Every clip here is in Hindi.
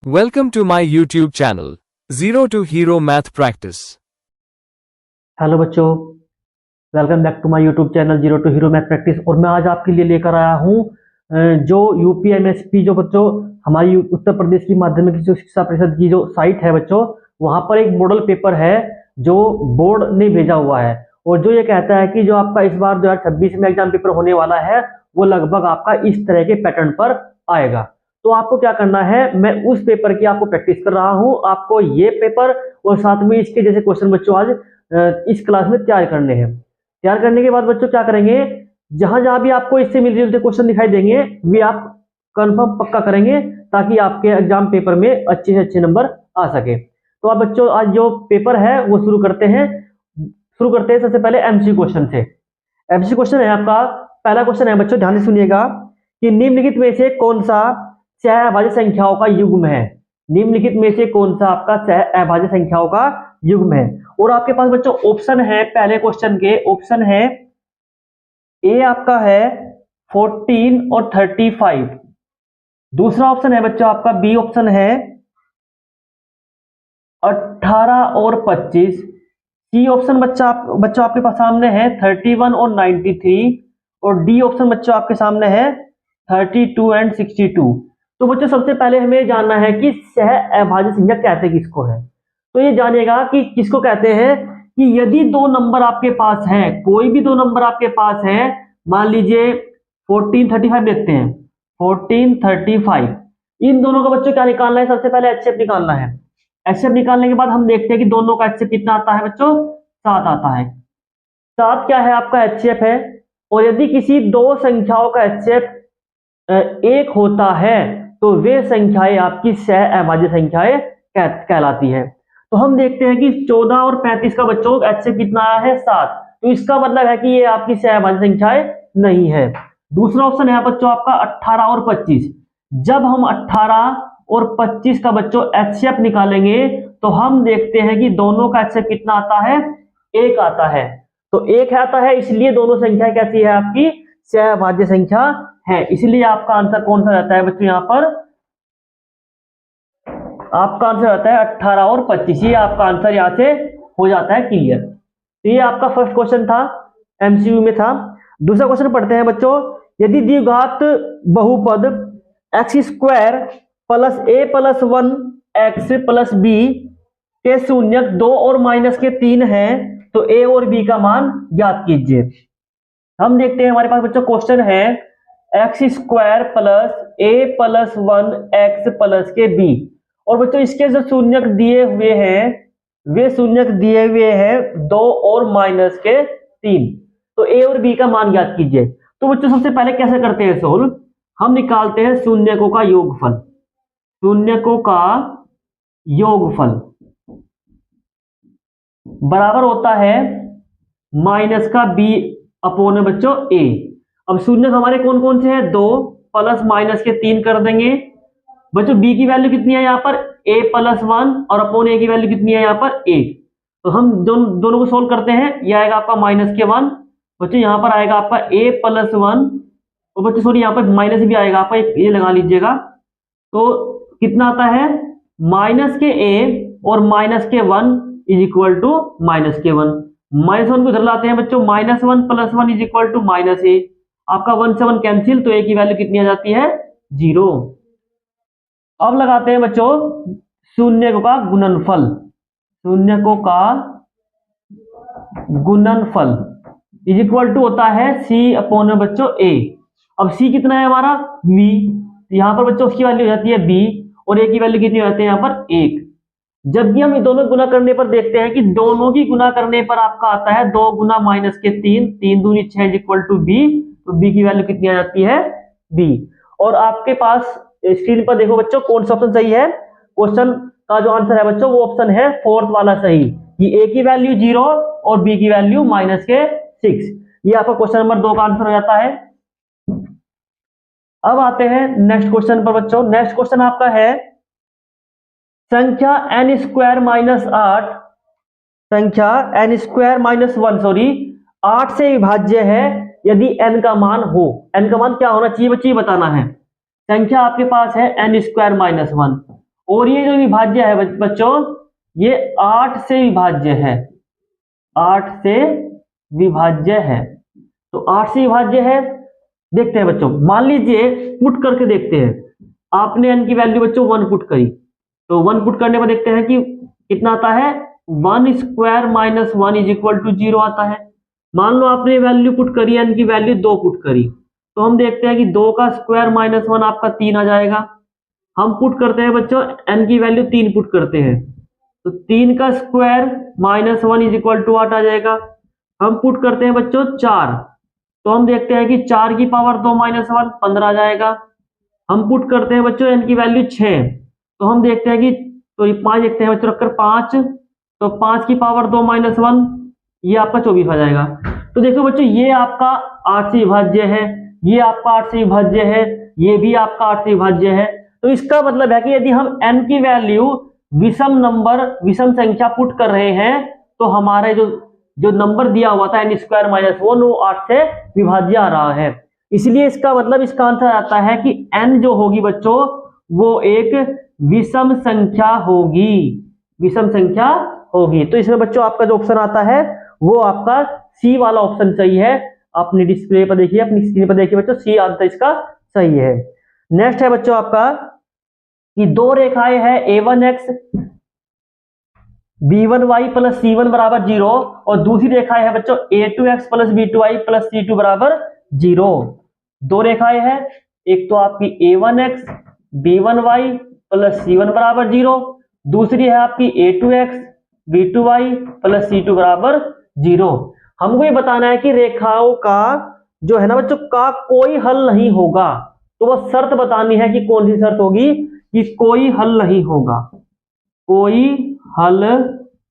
Welcome to my YouTube channel, Zero to Hero Math Practice. Hello बच्चों, welcome back to my YouTube channel zero to hero math practice. और मैं आज आपके लिए लेकर आया हूँ जो यूपीएमएसपी जो बच्चों हमारी उत्तर प्रदेश की माध्यमिक शिक्षा परिषद की जो साइट है बच्चों, वहाँ पर एक मॉडल पेपर है जो बोर्ड ने भेजा हुआ है और जो ये कहता है कि जो आपका इस बार 2026 में एग्जाम पेपर होने वाला है वो लगभग आपका इस तरह के पैटर्न पर आएगा। तो आपको क्या करना है, मैं उस पेपर की आपको प्रैक्टिस कर रहा हूँ। आपको ये पेपर और साथ में इसके जैसे क्वेश्चन बच्चों आज इस क्लास में तैयार करने हैं। तैयार करने के बाद बच्चों क्या करेंगे, जहां जहां भी आपको इससे मिलते जुलते क्वेश्चन दिखाई देंगे वे आप कंफर्म पक्का करेंगे ताकि आपके एग्जाम पेपर में अच्छे से अच्छे नंबर आ सके। तो आप बच्चों आज जो पेपर है वो शुरू करते हैं। सबसे पहले एमसी क्वेश्चन से। एमसी क्वेश्चन है आपका, पहला क्वेश्चन है बच्चों, ध्यान से सुनिएगा कि निम्नलिखित में से कौन सा सहअभाज्य संख्याओं का युग्म है। निम्नलिखित में से कौन सा आपका सहअभाज्य संख्याओं का युग्म है। और आपके पास बच्चों ऑप्शन है, पहले क्वेश्चन के ऑप्शन है, ए आपका है 14 और 35। दूसरा ऑप्शन है बच्चों आपका बी ऑप्शन है 18 और 25। सी ऑप्शन बच्चों आपके पास सामने है 31 और 93। और डी ऑप्शन बच्चों आपके सामने है 32 एंड 62। तो बच्चों सबसे पहले हमें जानना है कि सहअभाज्य संख्या कहते किसको है। तो ये जानिएगा कि किसको कहते हैं कि यदि दो नंबर आपके पास है, कोई भी दो नंबर आपके पास है, मान लीजिए 14 35 देखते हैं, 14 35, इन दोनों का बच्चों क्या निकालना है, सबसे पहले एचसीएफ निकालना है। एचसीएफ निकालने के बाद हम देखते हैं कि दोनों का एचसीएफ कितना आता है बच्चों, 7 आता है। 7 क्या है आपका एचसीएफ है। और यदि किसी दो संख्याओं का एचसीएफ 1 होता है तो वे संख्याएं आपकी सहअभाज्य संख्याएं कहलाती है। तो हम देखते हैं कि 14 और 35 का बच्चों का एचसीएफ कितना आया है, 7। तो इसका मतलब है कि ये आपकी सहअभाज्य संख्याएं नहीं है। दूसरा ऑप्शन है बच्चों आपका 18 और 25। जब हम 18 और 25 का बच्चों एचसीएफ निकालेंगे तो हम देखते हैं कि दोनों का एचसीएफ कितना आता है, 1 आता है। तो 1 आता है, इसलिए दोनों संख्या कैसी है आपकी, सहअभाज्य संख्या है। इसलिए आपका आंसर कौन सा रहता है बच्चों, यहां पर आपका आंसर रहता है 18 और 25। ये आपका आंसर यहां से हो जाता है क्लियर। तो ये आपका फर्स्ट क्वेश्चन था, एमसीक्यू में था। दूसरा क्वेश्चन पढ़ते हैं बच्चों, यदि द्विघात बहुपद एक्स स्क्वायर प्लस ए प्लस 1 एक्स प्लस बी के शून्यक 2 और माइनस के 3 है तो ए और बी का मान ज्ञात कीजिए। हम देखते हैं हमारे पास बच्चों क्वेश्चन है एक्स स्क्वायर प्लस ए प्लस 1 एक्स प्लस के बी। और बच्चों इसके जो शून्यक दिए हुए हैं वे शून्यक दिए हुए हैं 2 और माइनस के 3। तो ए और बी का मान ज्ञात कीजिए। तो बच्चों सबसे पहले कैसे करते हैं सोल्व, हम निकालते हैं शून्यकों का योगफल। शून्यकों का योगफल बराबर होता है माइनस का बी अपोन बच्चों ए। अब शून्य हमारे कौन कौन से हैं, 2 प्लस माइनस के 3 कर देंगे। बच्चों बी की वैल्यू कितनी है यहाँ पर, a प्लस 1 और अपोन ए की वैल्यू कितनी है यहाँ पर 1। तो हम दोनों को सोल्व करते हैं, ये आएगा आपका माइनस के 1। बच्चों यहाँ पर आएगा आपका a प्लस 1 और बच्चों सॉरी यहाँ पर माइनस भी आएगा आपका, ये लगा लीजिएगा। तो कितना आता है, माइनस के a और माइनस के 1 इज इक्वल टू माइनस के 1। माइनस 1 को इधर लाते हैं बच्चों, minus 1 plus 1 is equal to minus a. आपका 1 से 1 कैंसिल, तो ए की वैल्यू कितनी आ जाती है, 0। अब लगाते हैं बच्चों शून्यकों का गुणनफल। शून्यकों का गुणनफल इज इक्वल टू होता है सी अपोन बच्चों ए। अब सी कितना है हमारा, बी। यहां पर बच्चों उसकी वैल्यू हो जाती है बी और ए की वैल्यू कितनी हो जाती है यहाँ पर 1। जब भी हम दोनों गुना करने पर देखते हैं कि दोनों की गुना करने पर आपका आता है 2 गुना माइनस के 3, 3 दूनी 6 इक्वल टू बी। तो बी की वैल्यू कितनी आ जाती है, बी। और आपके पास स्क्रीन पर देखो बच्चों कौन सा ऑप्शन सही है। क्वेश्चन का जो आंसर है बच्चों वो ऑप्शन है फोर्थ वाला सही, कि ए की वैल्यू 0 और बी की वैल्यू माइनस के 6। ये आपका क्वेश्चन नंबर 2 का आंसर हो जाता है। अब आते हैं नेक्स्ट क्वेश्चन पर बच्चों। नेक्स्ट क्वेश्चन आपका है संख्या n स्क्वायर माइनस 8, संख्या n स्क्वायर माइनस 1 सॉरी 8 से विभाज्य है यदि n का मान हो। n का मान क्या होना चाहिए बच्चे, बताना है। संख्या आपके पास है n स्क्वायर माइनस 1 और ये जो विभाज्य है बच्चों, ये 8 से विभाज्य है, 8 से विभाज्य है। तो 8 से विभाज्य है। देखते हैं बच्चों, मान लीजिए पुट करके देखते हैं, आपने n की वैल्यू बच्चों 1 पुट करी, तो 1 पुट करने पर देखते हैं कि कितना आता है, 1 square minus 1 is equal to 0 आता है। मान लो आपने वैल्यू पुट करी, n की वैल्यू 2 पुट करी, तो हम देखते हैं कि 2 का स्क्वायर माइनस 1 आपका 3 आ जाएगा। हम पुट करते हैं बच्चों, n की वैल्यू 3 पुट करते हैं, तो 3 का square minus 1 is equal to 8 आ जाएगा। हम पुट करते हैं बच्चों 4, तो हम देखते हैं कि 4 की पावर 2 माइनस 1 15 आ जाएगा। हम पुट करते हैं बच्चों n की वैल्यू 6, तो हम देखते हैं कि, तो ये 5 देखते हैं बच्चों रखकर 5, तो 5 की पावर 2 माइनस 1, ये आपका 24 आ जाएगा। तो देखो बच्चों, ये आपका 8 से विभाज्य है, ये आपका 8 से विभाज्य है, ये भी आपका 8 से विभाज्य है। तो इसका मतलब है कि यदि हम n की वैल्यू विषम संख्या पुट कर रहे हैं, तो हमारे जो नंबर दिया हुआ था n स्क्वायर माइनस 1, वो 8 से विभाज्य आ रहा है। इसलिए इसका मतलब, इसका आंसर आता है कि n जो होगी बच्चों, वो एक विषम संख्या होगी, विषम संख्या होगी। तो इसमें बच्चों आपका जो ऑप्शन आता है वो आपका सी वाला ऑप्शन सही है। अपनी डिस्प्ले पर देखिए, अपनी स्क्रीन पर देखिए बच्चों, सी आंसर इसका सही है। नेक्स्ट है बच्चों आपका कि दो रेखाएं हैं a1x b1y प्लस c1 बराबर 0, और दूसरी रेखा है बच्चों a2x plus b2y plus c2 बराबर 0। दो रेखाएं हैं, एक तो आपकी a1x b1y प्लस c1 बराबर 0, दूसरी है आपकी a2x b2y प्लस c2 बराबर 0। हमको ये बताना है कि रेखाओं का जो है ना बच्चों का कोई हल नहीं होगा, तो वह शर्त बतानी है कि कौन सी शर्त होगी, कि कोई हल नहीं होगा, कोई हल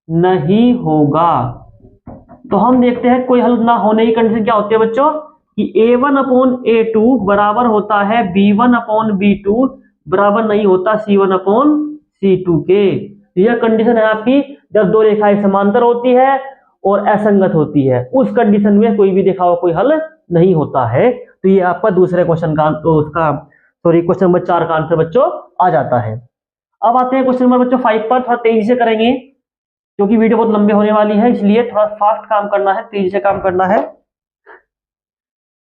नहीं होगा। तो हम देखते हैं कोई हल ना होने की कंडीशन क्या होती है बच्चों, कि a1 अपॉन a2 बराबर होता है b1 अपॉन b2 बराबर नहीं होता c1 अपॉन c2 के। यह कंडीशन है आपकी जब दो रेखाएं समांतर होती है और असंगत होती है, उस कंडीशन में कोई भी देखा हुआ कोई हल नहीं होता है। तो ये आपका दूसरे क्वेश्चन का उसका क्वेश्चन नंबर 4 का आंसर बच्चों आ जाता है। अब आते हैं क्वेश्चन नंबर बच्चों 5 पर, थोड़ा तेजी से करेंगे क्योंकि वीडियो बहुत लंबी होने वाली है, इसलिए थोड़ा फास्ट काम करना है, तेजी से काम करना है।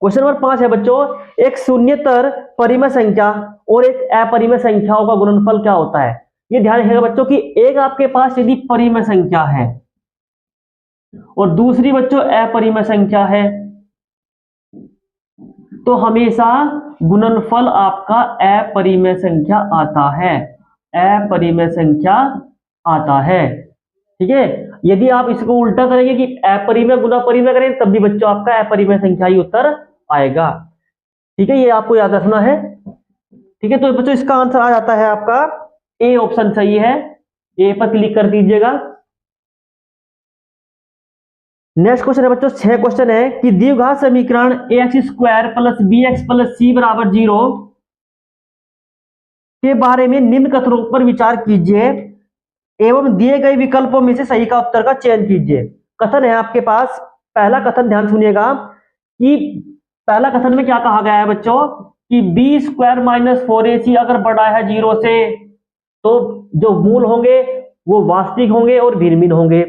क्वेश्चन नंबर 5 है बच्चों, एक शून्येतर परिमेय संख्या और एक अपरिमेय संख्याओं का गुणनफल क्या होता है। ये ध्यान रखिएगा बच्चों कि एक आपके पास यदि परिमेय संख्या है और दूसरी बच्चों अपरिमेय संख्या है, तो हमेशा गुणनफल आपका अपरिमेय संख्या आता है, अपरिमेय संख्या आता है। ठीक है, यदि आप इसको उल्टा करेंगे कि अपरिमेय गुना परिमेय करें, तब भी बच्चों आपका अपरिमेय संख्या ही उत्तर आएगा। ठीक है, ये आपको याद रखना है। ठीक है, तो बच्चों इसका आंसर आ जाता है आपका ए ऑप्शन सही है, ए पर क्लिक कर दीजिएगा। नेक्स्ट क्वेश्चन है बच्चों 6 क्वेश्चन है कि द्विघात समीकरण ax square plus bx plus c बराबर 0 के बारे में निम्न कथनों पर विचार कीजिए एवं दिए गए विकल्पों में से सही का उत्तर का चयन कीजिए। कथन है आपके पास, पहला कथन ध्यान सुनिएगा कि पहला कथन में क्या कहा गया है बच्चों, कि बी स्क्वायर माइनस 4ac अगर बड़ा है 0 से, तो जो मूल होंगे वो वास्तविक होंगे और भिन्न भिन्न होंगे।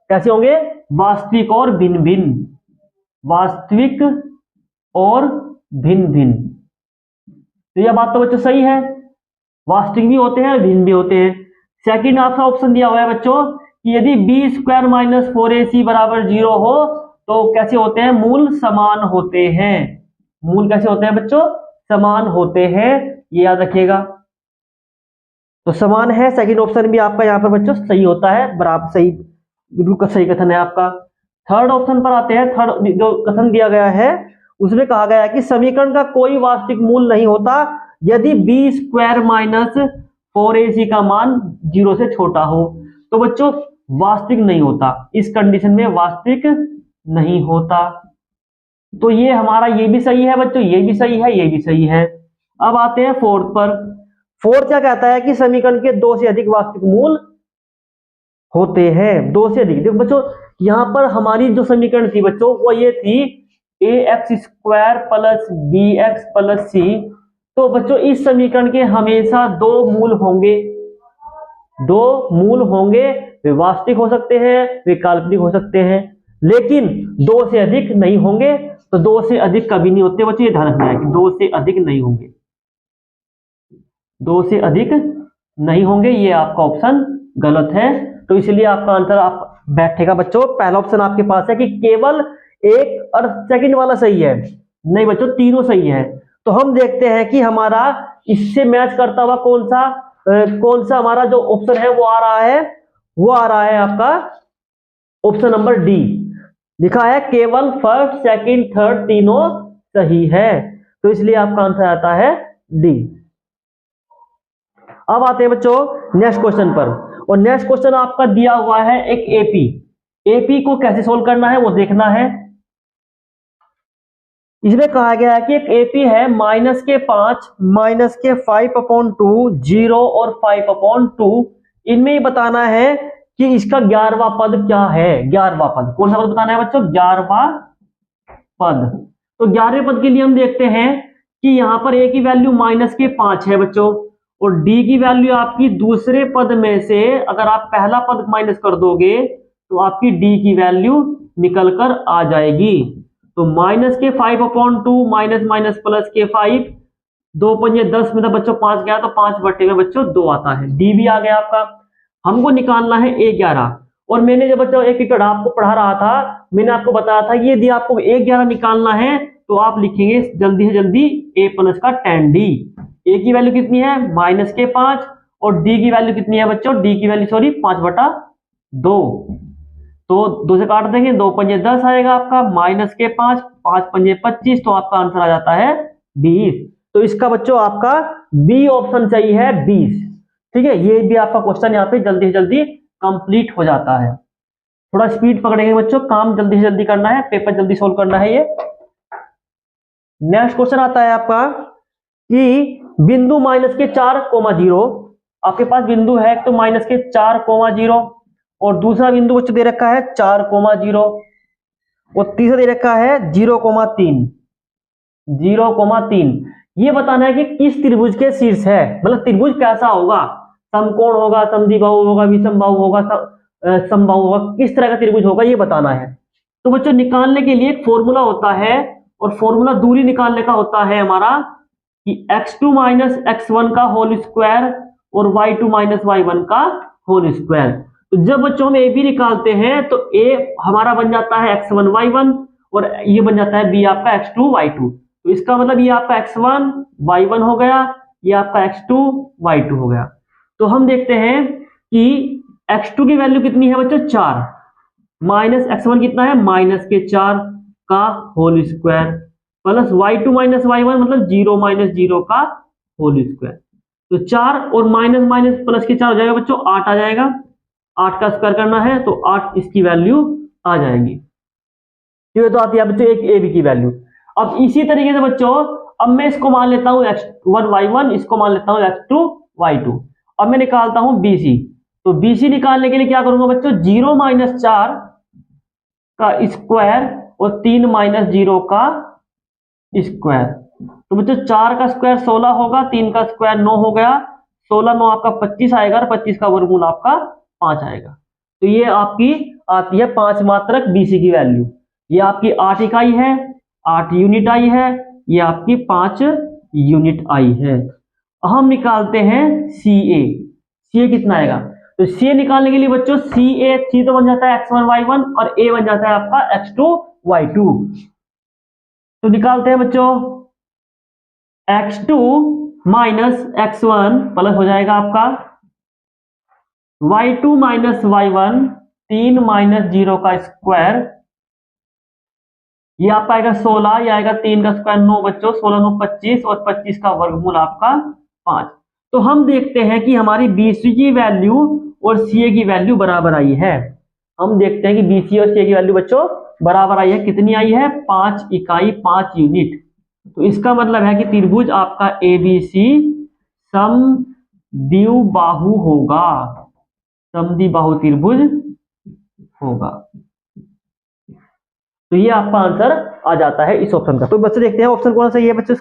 कैसे होंगे, वास्तविक और भिन्न भिन्न, वास्तविक और भिन्न भिन्न। तो यह बात तो बच्चों सही है, वास्तविक भी होते हैं भिन्न भी होते हैं। सेकंड आपका ऑप्शन दिया हुआ है बच्चों कि यदि बी स्क्वायर माइनस 4ac बराबर 0 हो तो कैसे होते हैं, मूल समान होते हैं। मूल कैसे होते हैं बच्चों, समान होते हैं, ये याद रखिएगा। तो समान है, सेकंड ऑप्शन भी आपका यहाँ पर बच्चों सही होता है, बराबर सही, बिल्कुल सही कथन है आपका। थर्ड ऑप्शन पर आते हैं, थर्ड जो कथन दिया गया है उसमें कहा गया है कि समीकरण का कोई वास्तविक मूल नहीं होता यदि बी स्क्वायर माइनस 4ac का मान 0 से छोटा हो। तो बच्चों वास्तविक नहीं होता, इस कंडीशन में वास्तविक नहीं होता। तो ये हमारा ये भी सही है बच्चों, ये भी सही है, ये भी सही है। अब आते हैं फोर्थ पर। फोर्थ क्या कहता है कि समीकरण के 2 से अधिक वास्तविक मूल होते हैं, 2 से अधिक। देखो बच्चों यहां पर हमारी जो समीकरण थी बच्चों वो ये थी ax square plus bx plus c। तो बच्चों इस समीकरण के हमेशा 2 मूल होंगे, दो मूल होंगे, वे वास्तविक हो सकते हैं, वे काल्पनिक हो सकते हैं, लेकिन दो से अधिक नहीं होंगे। तो दो से अधिक कभी नहीं होते बच्चों, ये ध्यान रखना है कि दो से अधिक नहीं होंगे, दो से अधिक नहीं होंगे, ये आपका ऑप्शन गलत है। तो इसलिए आपका आंसर आप बैठेगा बच्चों, पहला ऑप्शन आपके पास है कि केवल एक और सेकंड वाला सही है। नहीं बच्चों, तीनों सही है। तो हम देखते हैं कि हमारा इससे मैच करता हुआ कौन सा हमारा जो ऑप्शन है वो आ रहा है, वो आ रहा है आपका ऑप्शन नंबर डी। लिखा है केवल फर्स्ट सेकंड थर्ड तीनों सही है, तो इसलिए आपका आंसर आता है डी। अब आते हैं बच्चों नेक्स्ट क्वेश्चन पर, और नेक्स्ट क्वेश्चन आपका दिया हुआ है एक एपी। एपी को कैसे सोल्व करना है वो देखना है। इसमें कहा गया है कि एक एपी है -5 -5/2 0 और 5/2। इनमें ही बताना है कि इसका 11वां पद क्या है। 11वां पद कौन सा पद बताना है बच्चों, 11वां पद। तो 11वें पद के लिए हम देखते हैं कि यहां पर ए की वैल्यू -5 है बच्चों, और डी की वैल्यू आपकी दूसरे पद में से अगर आप पहला पद माइनस कर दोगे तो आपकी डी की वैल्यू निकल कर आ जाएगी। तो -5/2 माइनस प्लस के 5, 2 पंजे 10 में था बच्चों 5 गया, तो 5 बटे में बच्चों 2 आता है। डी भी आ गया आपका। हमको निकालना है A11, और मैंने जब बच्चों एक एकड़ आपको पढ़ा रहा था, मैंने आपको बताया था ये यदि आपको A11 निकालना है तो आप लिखेंगे जल्दी से जल्दी A प्लस का tan D। A की वैल्यू कितनी है -5, और D की वैल्यू कितनी है बच्चों, D की वैल्यू सॉरी 5/2। तो 2 से काट देंगे, 2 पंजे 10 आएगा आपका, -5, 5 पंजे 25, तो आपका आंसर आ जाता है 20। तो इसका बच्चों आपका बी ऑप्शन चाहिए है 20। ठीक है, ये भी आपका क्वेश्चन यहाँ पे जल्दी से जल्दी कंप्लीट हो जाता है। थोड़ा स्पीड पकड़ेंगे बच्चों, काम जल्दी से जल्दी करना है, पेपर जल्दी सोल्व करना है। ये नेक्स्ट क्वेश्चन आता है आपका कि बिंदु -4,0, आपके पास बिंदु है तो -4,0, और दूसरा बिंदु बच्चों दे रखा है 4,0, और तीसरा दे रखा है 0,3। 0,3 ये बताना है कि किस त्रिभुज के शीर्ष है, मतलब त्रिभुज कैसा होगा, समकोण होगा, समद्विबाहु होगा, विषमबाहु होगा, समबाहु होगा, किस तरह का त्रिभुज होगा ये बताना है। तो बच्चों निकालने के लिए एक फॉर्मूला होता है, और फॉर्मूला दूरी निकालने का होता है हमारा कि x2 - x1 का होल स्क्वायर और y2 - y1 का होल स्क्वायर। तो जब बच्चों हम ए बी निकालते हैं तो a हमारा बन जाता है x1 y1, और ये बन जाता है b आपका x2 y2। तो इसका मतलब ये आपका x1 y1 हो गया, ये आपका x2 y2 हो गया। तो हम देखते हैं कि x2 की वैल्यू कितनी है बच्चों 4, माइनस x1 कितना है -4 का whole square, plus y2 - y1 मतलब 0 - 0 का होल स्क्वायर। तो 4 और माइनस माइनस प्लस के 4 हो जाएगा बच्चों 8 आ जाएगा, 8 का स्क्वायर करना है तो 8 इसकी वैल्यू आ जाएगी। तो आती है बच्चों एक ए बी की वैल्यू। अब इसी तरीके से बच्चों अब मैं इसको मान लेता हूं x1 y1, इसको मान लेता हूं x2 y2। अब मैं निकालता हूं BC। तो BC निकालने के लिए क्या करूंगा बच्चों, 0 - 4 का स्क्वायर और 3 - 0 का स्क्वायर। तो बच्चों 4 का स्क्वायर 16 होगा, 3 का स्क्वायर 9 हो गया, 16 9 आपका 25 आएगा, और 25 का वर्गमूल आपका 5 आएगा। तो ये आपकी आती है 5 मात्रक BC की वैल्यू। ये आपकी 8 इकाई है, 8 यूनिट आई है, ये आपकी 5 यूनिट आई है। हम निकालते हैं CA। CA कितना आएगा, तो CA निकालने के लिए बच्चों C तो बन जाता है x1 y1, और A बन जाता है आपका x2 y2। तो निकालते हैं बच्चों x2 - x1 प्लस हो जाएगा आपका y2 - y1, 3 - 0 का स्क्वायर, ये आपका आएगा 16, ये आएगा 3 का स्क्वायर 9 बच्चों, 16 9 25, और 25 का वर्गमूल आपका 5। तो हम देखते हैं कि हमारी BC की वैल्यू और CA की वैल्यू बराबर आई है। हम देखते हैं कि BC और CA की वैल्यू बच्चों बराबर आई है। कितनी आई है, 5 इकाई 5 यूनिट। तो इसका मतलब है कि त्रिभुज आपका ABC समद्विबाहु होगा, समद्विबाहु त्रिभुज होगा। तो ये आपका आंसर आ जाता है इस ऑप्शन का। तो बच्चे देखते हैं ऑप्शन कौन सा सही है बच्चों,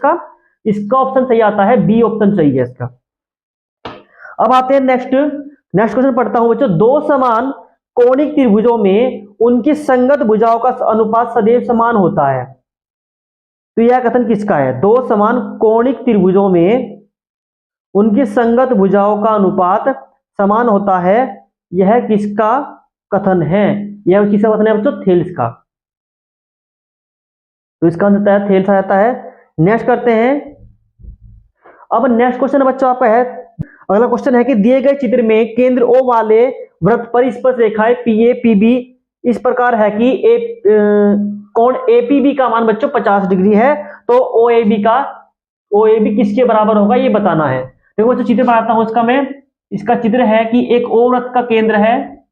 इसका ऑप्शन सही आता है बी ऑप्शन सही है इसका। अब आते हैं नेक्स्ट नेक्स्ट क्वेश्चन पढ़ता हूं बच्चों। दो समान कोणिक त्रिभुजों में उनकी संगत भुजाओं का अनुपात सदैव समान होता है, तो यह कथन किसका है? दो समान कोणिक त्रिभुजों में उनकी संगत भुजाओं का अनुपात समान होता है, यह किसका कथन है? यह किसका कथन है बच्चों? थेल्स का। तो इसका आंसर थेल्स आ जाता है। नेक्स्ट करते हैं। अब नेक्स्ट क्वेश्चन बच्चों आपका है, अगला क्वेश्चन है कि दिए गए चित्र में केंद्र O वाले वृत्त पर स्पर्श रेखाएं PA PB इस प्रकार है कि कोण APB का मान बच्चों 50 डिग्री है, तो OAB किसके बराबर होगा ये बताना है। देखो बच्चों चित्र बनाता हूं इसका मैं। इसका चित्र है कि एक O वृत्त का केंद्र है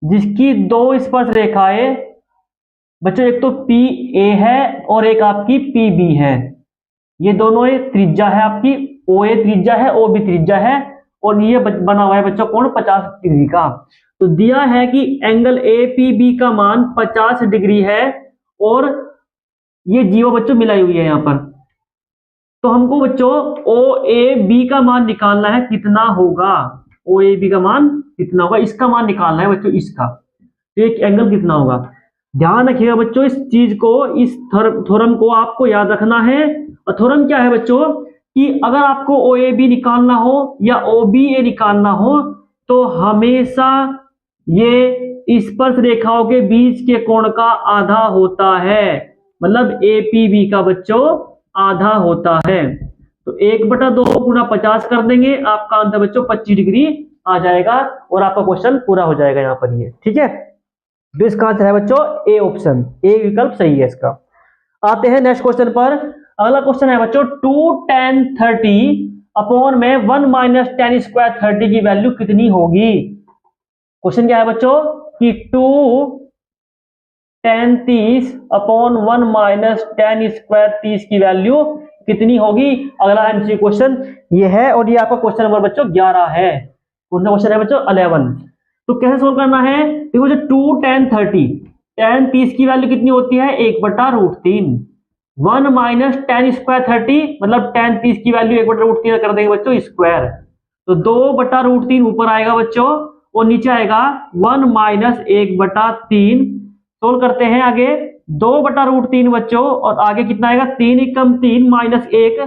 जिसकी दो स्पर्श रेखाएं बच्चों, एक तो PA है और एक आपकी PB है। ये दोनों त्रिज्या है आपकी, OA त्रिज्या है, OB त्रिज्या है, और ये बना हुआ है बच्चों कोण 50 डिग्री का। तो दिया है कि एंगल APB का मान 50 डिग्री है और ये जीवा बच्चों मिलाई हुई है यहां पर। तो हमको बच्चों OAB का मान निकालना है, कितना होगा? OAB का मान कितना होगा, इसका मान निकालना है बच्चों, इसका। तो एक एंगल कितना होगा? ध्यान रखिएगा बच्चों इस चीज को, इस थ्योरम को आपको याद रखना है। और थ्योरम क्या है बच्चों कि अगर आपको OAB निकालना हो या OBA निकालना हो तो हमेशा ये स्पर्श रेखाओं के बीच के कोण का आधा होता है, मतलब APB का बच्चों आधा होता है। तो 1/2 गुणा 50 कर देंगे, आपका आंसर बच्चों 25 डिग्री आ जाएगा और आपका क्वेश्चन पूरा हो जाएगा यहाँ पर ये, ठीक है। तो इसका आंसर है बच्चों ए ऑप्शन, ए विकल्प सही है इसका। आते हैं नेक्स्ट क्वेश्चन पर। अगला क्वेश्चन है बच्चों 2 tan 30 अपॉन में 1 माइनस tan स्क्वायर 30 की वैल्यू कितनी होगी? क्वेश्चन क्या है बच्चों कि 2 tan 30 upon 1 minus tan square 30 की वैल्यू कितनी होगी? अगला एमसीक्यू क्वेश्चन ये है और ये आपका क्वेश्चन नंबर बच्चों 11 है। क्वेश्चन है बच्चों 11। तो कैसे सोल्व करना है? देखो जो 2 tan 30, tan 30 की वैल्यू कितनी होती है? 1/√3। 1 माइनस tan स्क्वायर 30 मतलब tan 30 की वैल्यू 1/√3 कर देंगे बच्चों स्क्वायर, तो 2/√3 ऊपर आएगा बच्चों और नीचे आएगा 1 माइनस 1/3। सोल्व करते हैं आगे, 2/√3 बच्चों और आगे कितना आएगा? 3 एकम 3 माइनस 1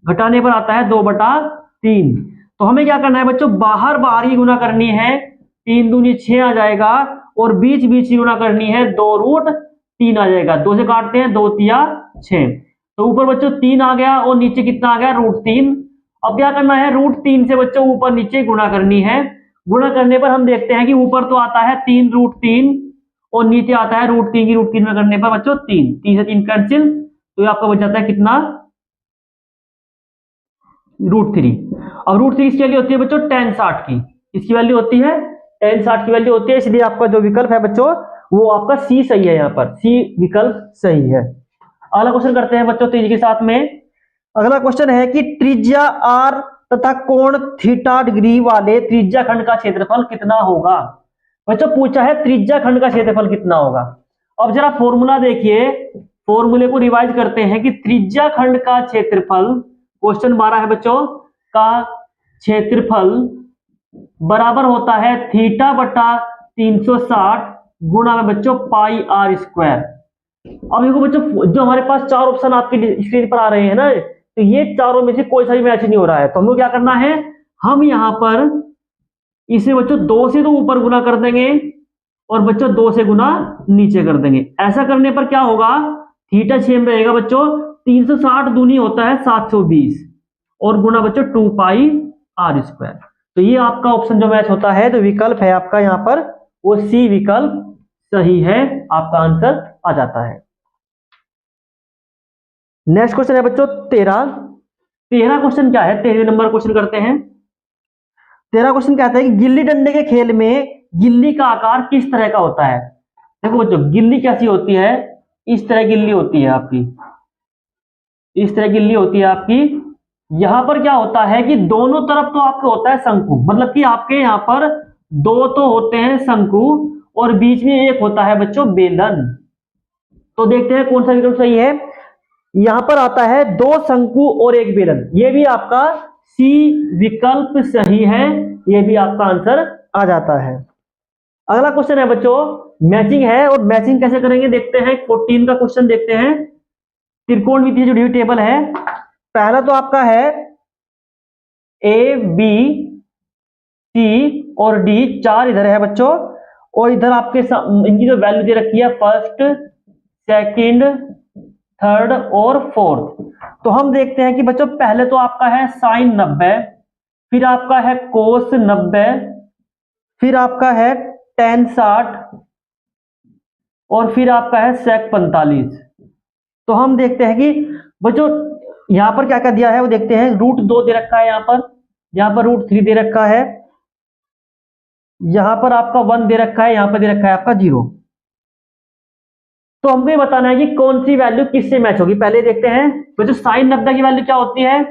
घटाने पर आता है 2/3। तो हमें क्या करना है बच्चों? बाहर बाहर ही गुना करनी है, 3 दूनी 6 आ जाएगा और बीच बीच ही गुना करनी है, 2√3 आ जाएगा। 2 से काटते हैं, 2 तिया 6। तो ऊपर बच्चों 3 आ गया और नीचे कितना आ गया? √3। अब क्या करना है? √3 से बच्चों ऊपर नीचे गुणा करनी है। गुणा करने पर हम देखते हैं कि ऊपर तो आता है 3√3 और नीचे आता है √3 की √3 में करने पर बच्चों 3 से 3 कैंसिल, तो आपका बच जाता है कितना? √3। अब √3 इसकी वैल्यू होती है बच्चों tan 60 की, इसकी वैल्यू होती है tan 60 की वैल्यू होती है, इसलिए आपका जो विकल्प है बच्चों वो आपका सी सही है, यहाँ पर सी विकल्प सही है। अगला क्वेश्चन करते हैं बच्चों तेजी के साथ में। अगला क्वेश्चन है कि त्रिज्या r तथा कोण थीटा डिग्री वाले त्रिज्या खंड का क्षेत्रफल कितना होगा? बच्चों पूछा है त्रिज्या खंड का क्षेत्रफल कितना होगा। अब जरा फॉर्मूला देखिए, फॉर्मूले को रिवाइज करते हैं कि त्रिज्या खंड का क्षेत्रफल, क्वेश्चन 12 है बच्चों, का क्षेत्रफल बराबर होता है θ/360 गुणा में बच्चों πr²। अब देखो बच्चों जो हमारे पास 4 ऑप्शन आपकी स्क्रीन पर आ रहे हैं ना, तो ये चारों में से कोई सा भी मैच नहीं हो रहा है, तो हमको क्या करना है? हम यहां पर इसे बच्चों 2 से तो ऊपर गुना कर देंगे और बच्चों 2 से गुना नीचे कर देंगे। ऐसा करने पर क्या होगा? थीटा सेम रहेगा बच्चों, 360 दूनी होता है 720 और गुना बच्चों 2πr²। तो ये आपका ऑप्शन जो मैच होता है, जो विकल्प है आपका यहाँ पर वो सी विकल्प सही है, आपका आंसर आ जाता है। नेक्स्ट क्वेश्चन है बच्चों 13 क्वेश्चन क्या है? 13 नंबर क्वेश्चन करते हैं। 13 क्वेश्चन कहता है कि गिल्ली डंडे के खेल में गिल्ली का आकार किस तरह का होता है? देखो बच्चों गिल्ली कैसी होती है? इस तरह गिल्ली होती है आपकी, इस तरह गिल्ली होती है आपकी। यहां पर क्या होता है कि दोनों तरफ तो आपका होता है शंकु, मतलब कि आपके यहां पर 2 तो होते हैं शंकु और बीच में एक होता है बच्चों बेलन। तो देखते हैं कौन सा विकल्प सही है। यहां पर आता है 2 शंकु और 1 बेलन, ये भी आपका सी विकल्प सही है, ये भी आपका आंसर आ जाता है। अगला क्वेश्चन है बच्चों, मैचिंग है, और मैचिंग कैसे करेंगे देखते हैं। 14 का क्वेश्चन देखते हैं। त्रिकोणमितीय जो टेबल है, पहला तो आपका है ए बी सी और डी, चार इधर है बच्चों, और इधर आपके इनकी जो वैल्यू दे रखी है फर्स्ट, सेकंड, थर्ड और फोर्थ। तो हम देखते हैं कि बच्चों पहले तो आपका है साइन 90, फिर आपका है कोस 90, फिर आपका है टेन 60, और फिर आपका है सेक 45। तो हम देखते हैं कि बच्चों यहां पर क्या क्या दिया है वो देखते हैं। √2 दे रखा है, यहां पर √3 दे रखा है, यहां पर आपका 1 दे रखा है, यहां पर दे रखा है आपका 0। तो हमको ये बताना है कि कौन सी वैल्यू किससे मैच होगी। पहले देखते हैं बच्चों, साइन 90 की वैल्यू क्या होती है।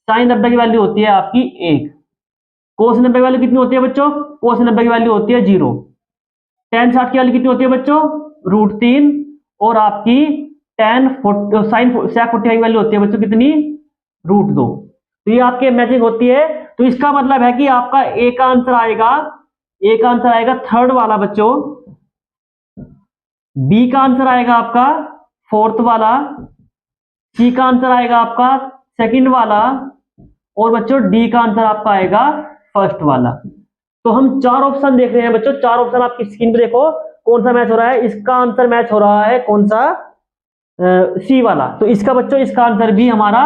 साइन 90 की वैल्यू होती है आपकी 1। कोस 90 की वैल्यू कितनी होती है बच्चों, कोस 90 की वैल्यू होती है 0। टेन 60 की वैल्यू कितनी होती है बच्चों, √3। और आपकी टेन साइन सेक 45 की वैल्यू होती है बच्चों कितनी, √2। तो ये आपके मैचिंग होती है। तो इसका मतलब है कि आपका ए का आंसर आएगा, ए का आंसर आएगा थर्ड वाला बच्चों, बी का आंसर आएगा आपका फोर्थ वाला, सी का आंसर आएगा आपका सेकंड वाला, और बच्चों डी का आंसर आपका आएगा फर्स्ट वाला। तो हम चार ऑप्शन देख रहे हैं बच्चों, चार ऑप्शन आपकी स्क्रीन पे देखो कौन सा मैच हो रहा है। इसका आंसर मैच हो रहा है कौन सा, सी वाला। तो इसका बच्चों इसका आंसर भी हमारा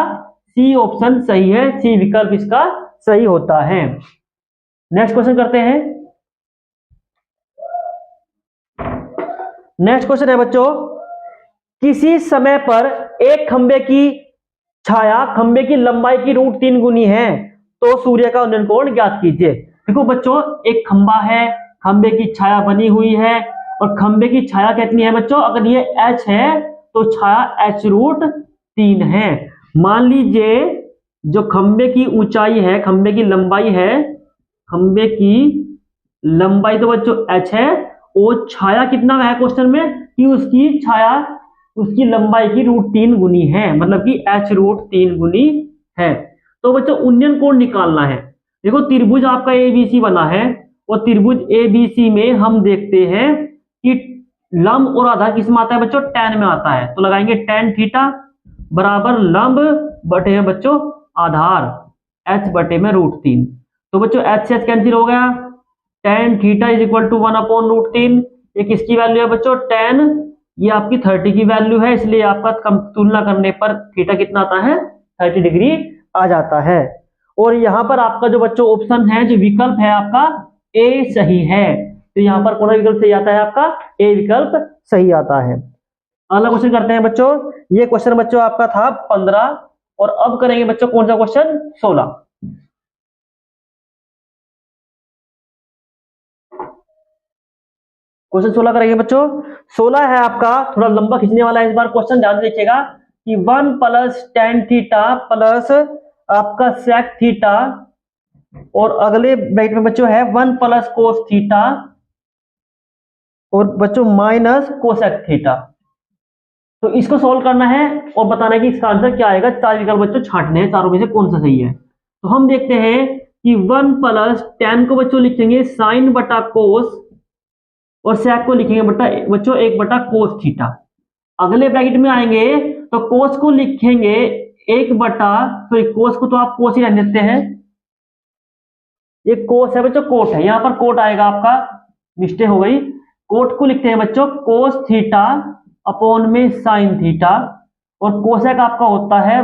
सी ऑप्शन सही है, सी विकल्प इसका सही होता है। नेक्स्ट क्वेश्चन करते हैं। नेक्स्ट क्वेश्चन है बच्चों, किसी समय पर एक खंबे की छाया खंबे की लंबाई की √3 गुनी है, तो सूर्य का उन्नयन कोण ज्ञात कीजिए। देखो बच्चों, एक खंबा है, खंबे की छाया बनी हुई है, और खंबे की छाया कितनी है बच्चों, अगर ये h है तो छाया h√3 है। मान लीजिए जो खंबे की ऊंचाई है, खंबे की लंबाई है, खंबे की लंबाई तो बच्चों h है, और छाया कितना है क्वेश्चन में कि उसकी छाया उसकी लंबाई की √3 गुनी है, मतलब कि h√3 गुनी है। तो बच्चों उन्नयन कोण निकालना है। देखो त्रिभुज आपका एबीसी बना है, और त्रिभुज एबीसी में हम देखते हैं कि लंब और आधार किस में आता है बच्चों, tan में आता है। तो लगाएंगे tan थीटा बराबर लंब बटे है बच्चों आधार h बटे में √3। तो बच्चों h से h कैंसिल हो गया, tan theta is equal to 1/√3। ये किसकी वैल्यू है बच्चों, tan, ये आपकी 30 की वैल्यू है, इसलिए आपका तुलना करने पर थीटा कितना आता है, 30 डिग्री आ जाता है। और यहां पर आपका जो बच्चों ऑप्शन है, जो विकल्प है आपका ए सही है। तो यहां पर कौन सा विकल्प सही आता है, आपका ए विकल्प सही आता है। अगला क्वेश्चन करते हैं बच्चों। ये क्वेश्चन बच्चों आपका था 15, और अब करेंगे बच्चों कौन सा क्वेश्चन, 16। क्वेश्चन 16 करेंगे बच्चों। 16 है आपका थोड़ा लंबा खींचने वाला है इस बार क्वेश्चन, ध्यान से देखिएगा कि 1 + tan थीटा प्लस आपका सेक थीटा, और अगले ब्रैकेट में बच्चों है 1 + cos थीटा, और बच्चों माइनस कोसेक थीटा। तो इसको सोल्व करना है और बताना है कि इसका आंसर क्या आएगा। चार विकल्प बच्चों छांटने हैं, चारों में से कौन सा सही है। तो हम देखते हैं कि 1 + tan को बच्चों लिखेंगे साइन बटा कोस, और सेक को लिखेंगे बच्चों 1/cos थीटा। अगले ब्रैकेट में आएंगे तो कोस को लिखेंगे कोस को तो आप कोस ही रहने देते हैं, ये कोस है बच्चों, कोट है, यहां पर कोट आएगा आपका, मिस्टेक हो गई। कोट को लिखते हैं बच्चों कोस थीटा अपॉन में साइन थीटा, और कोसेक आपका होता है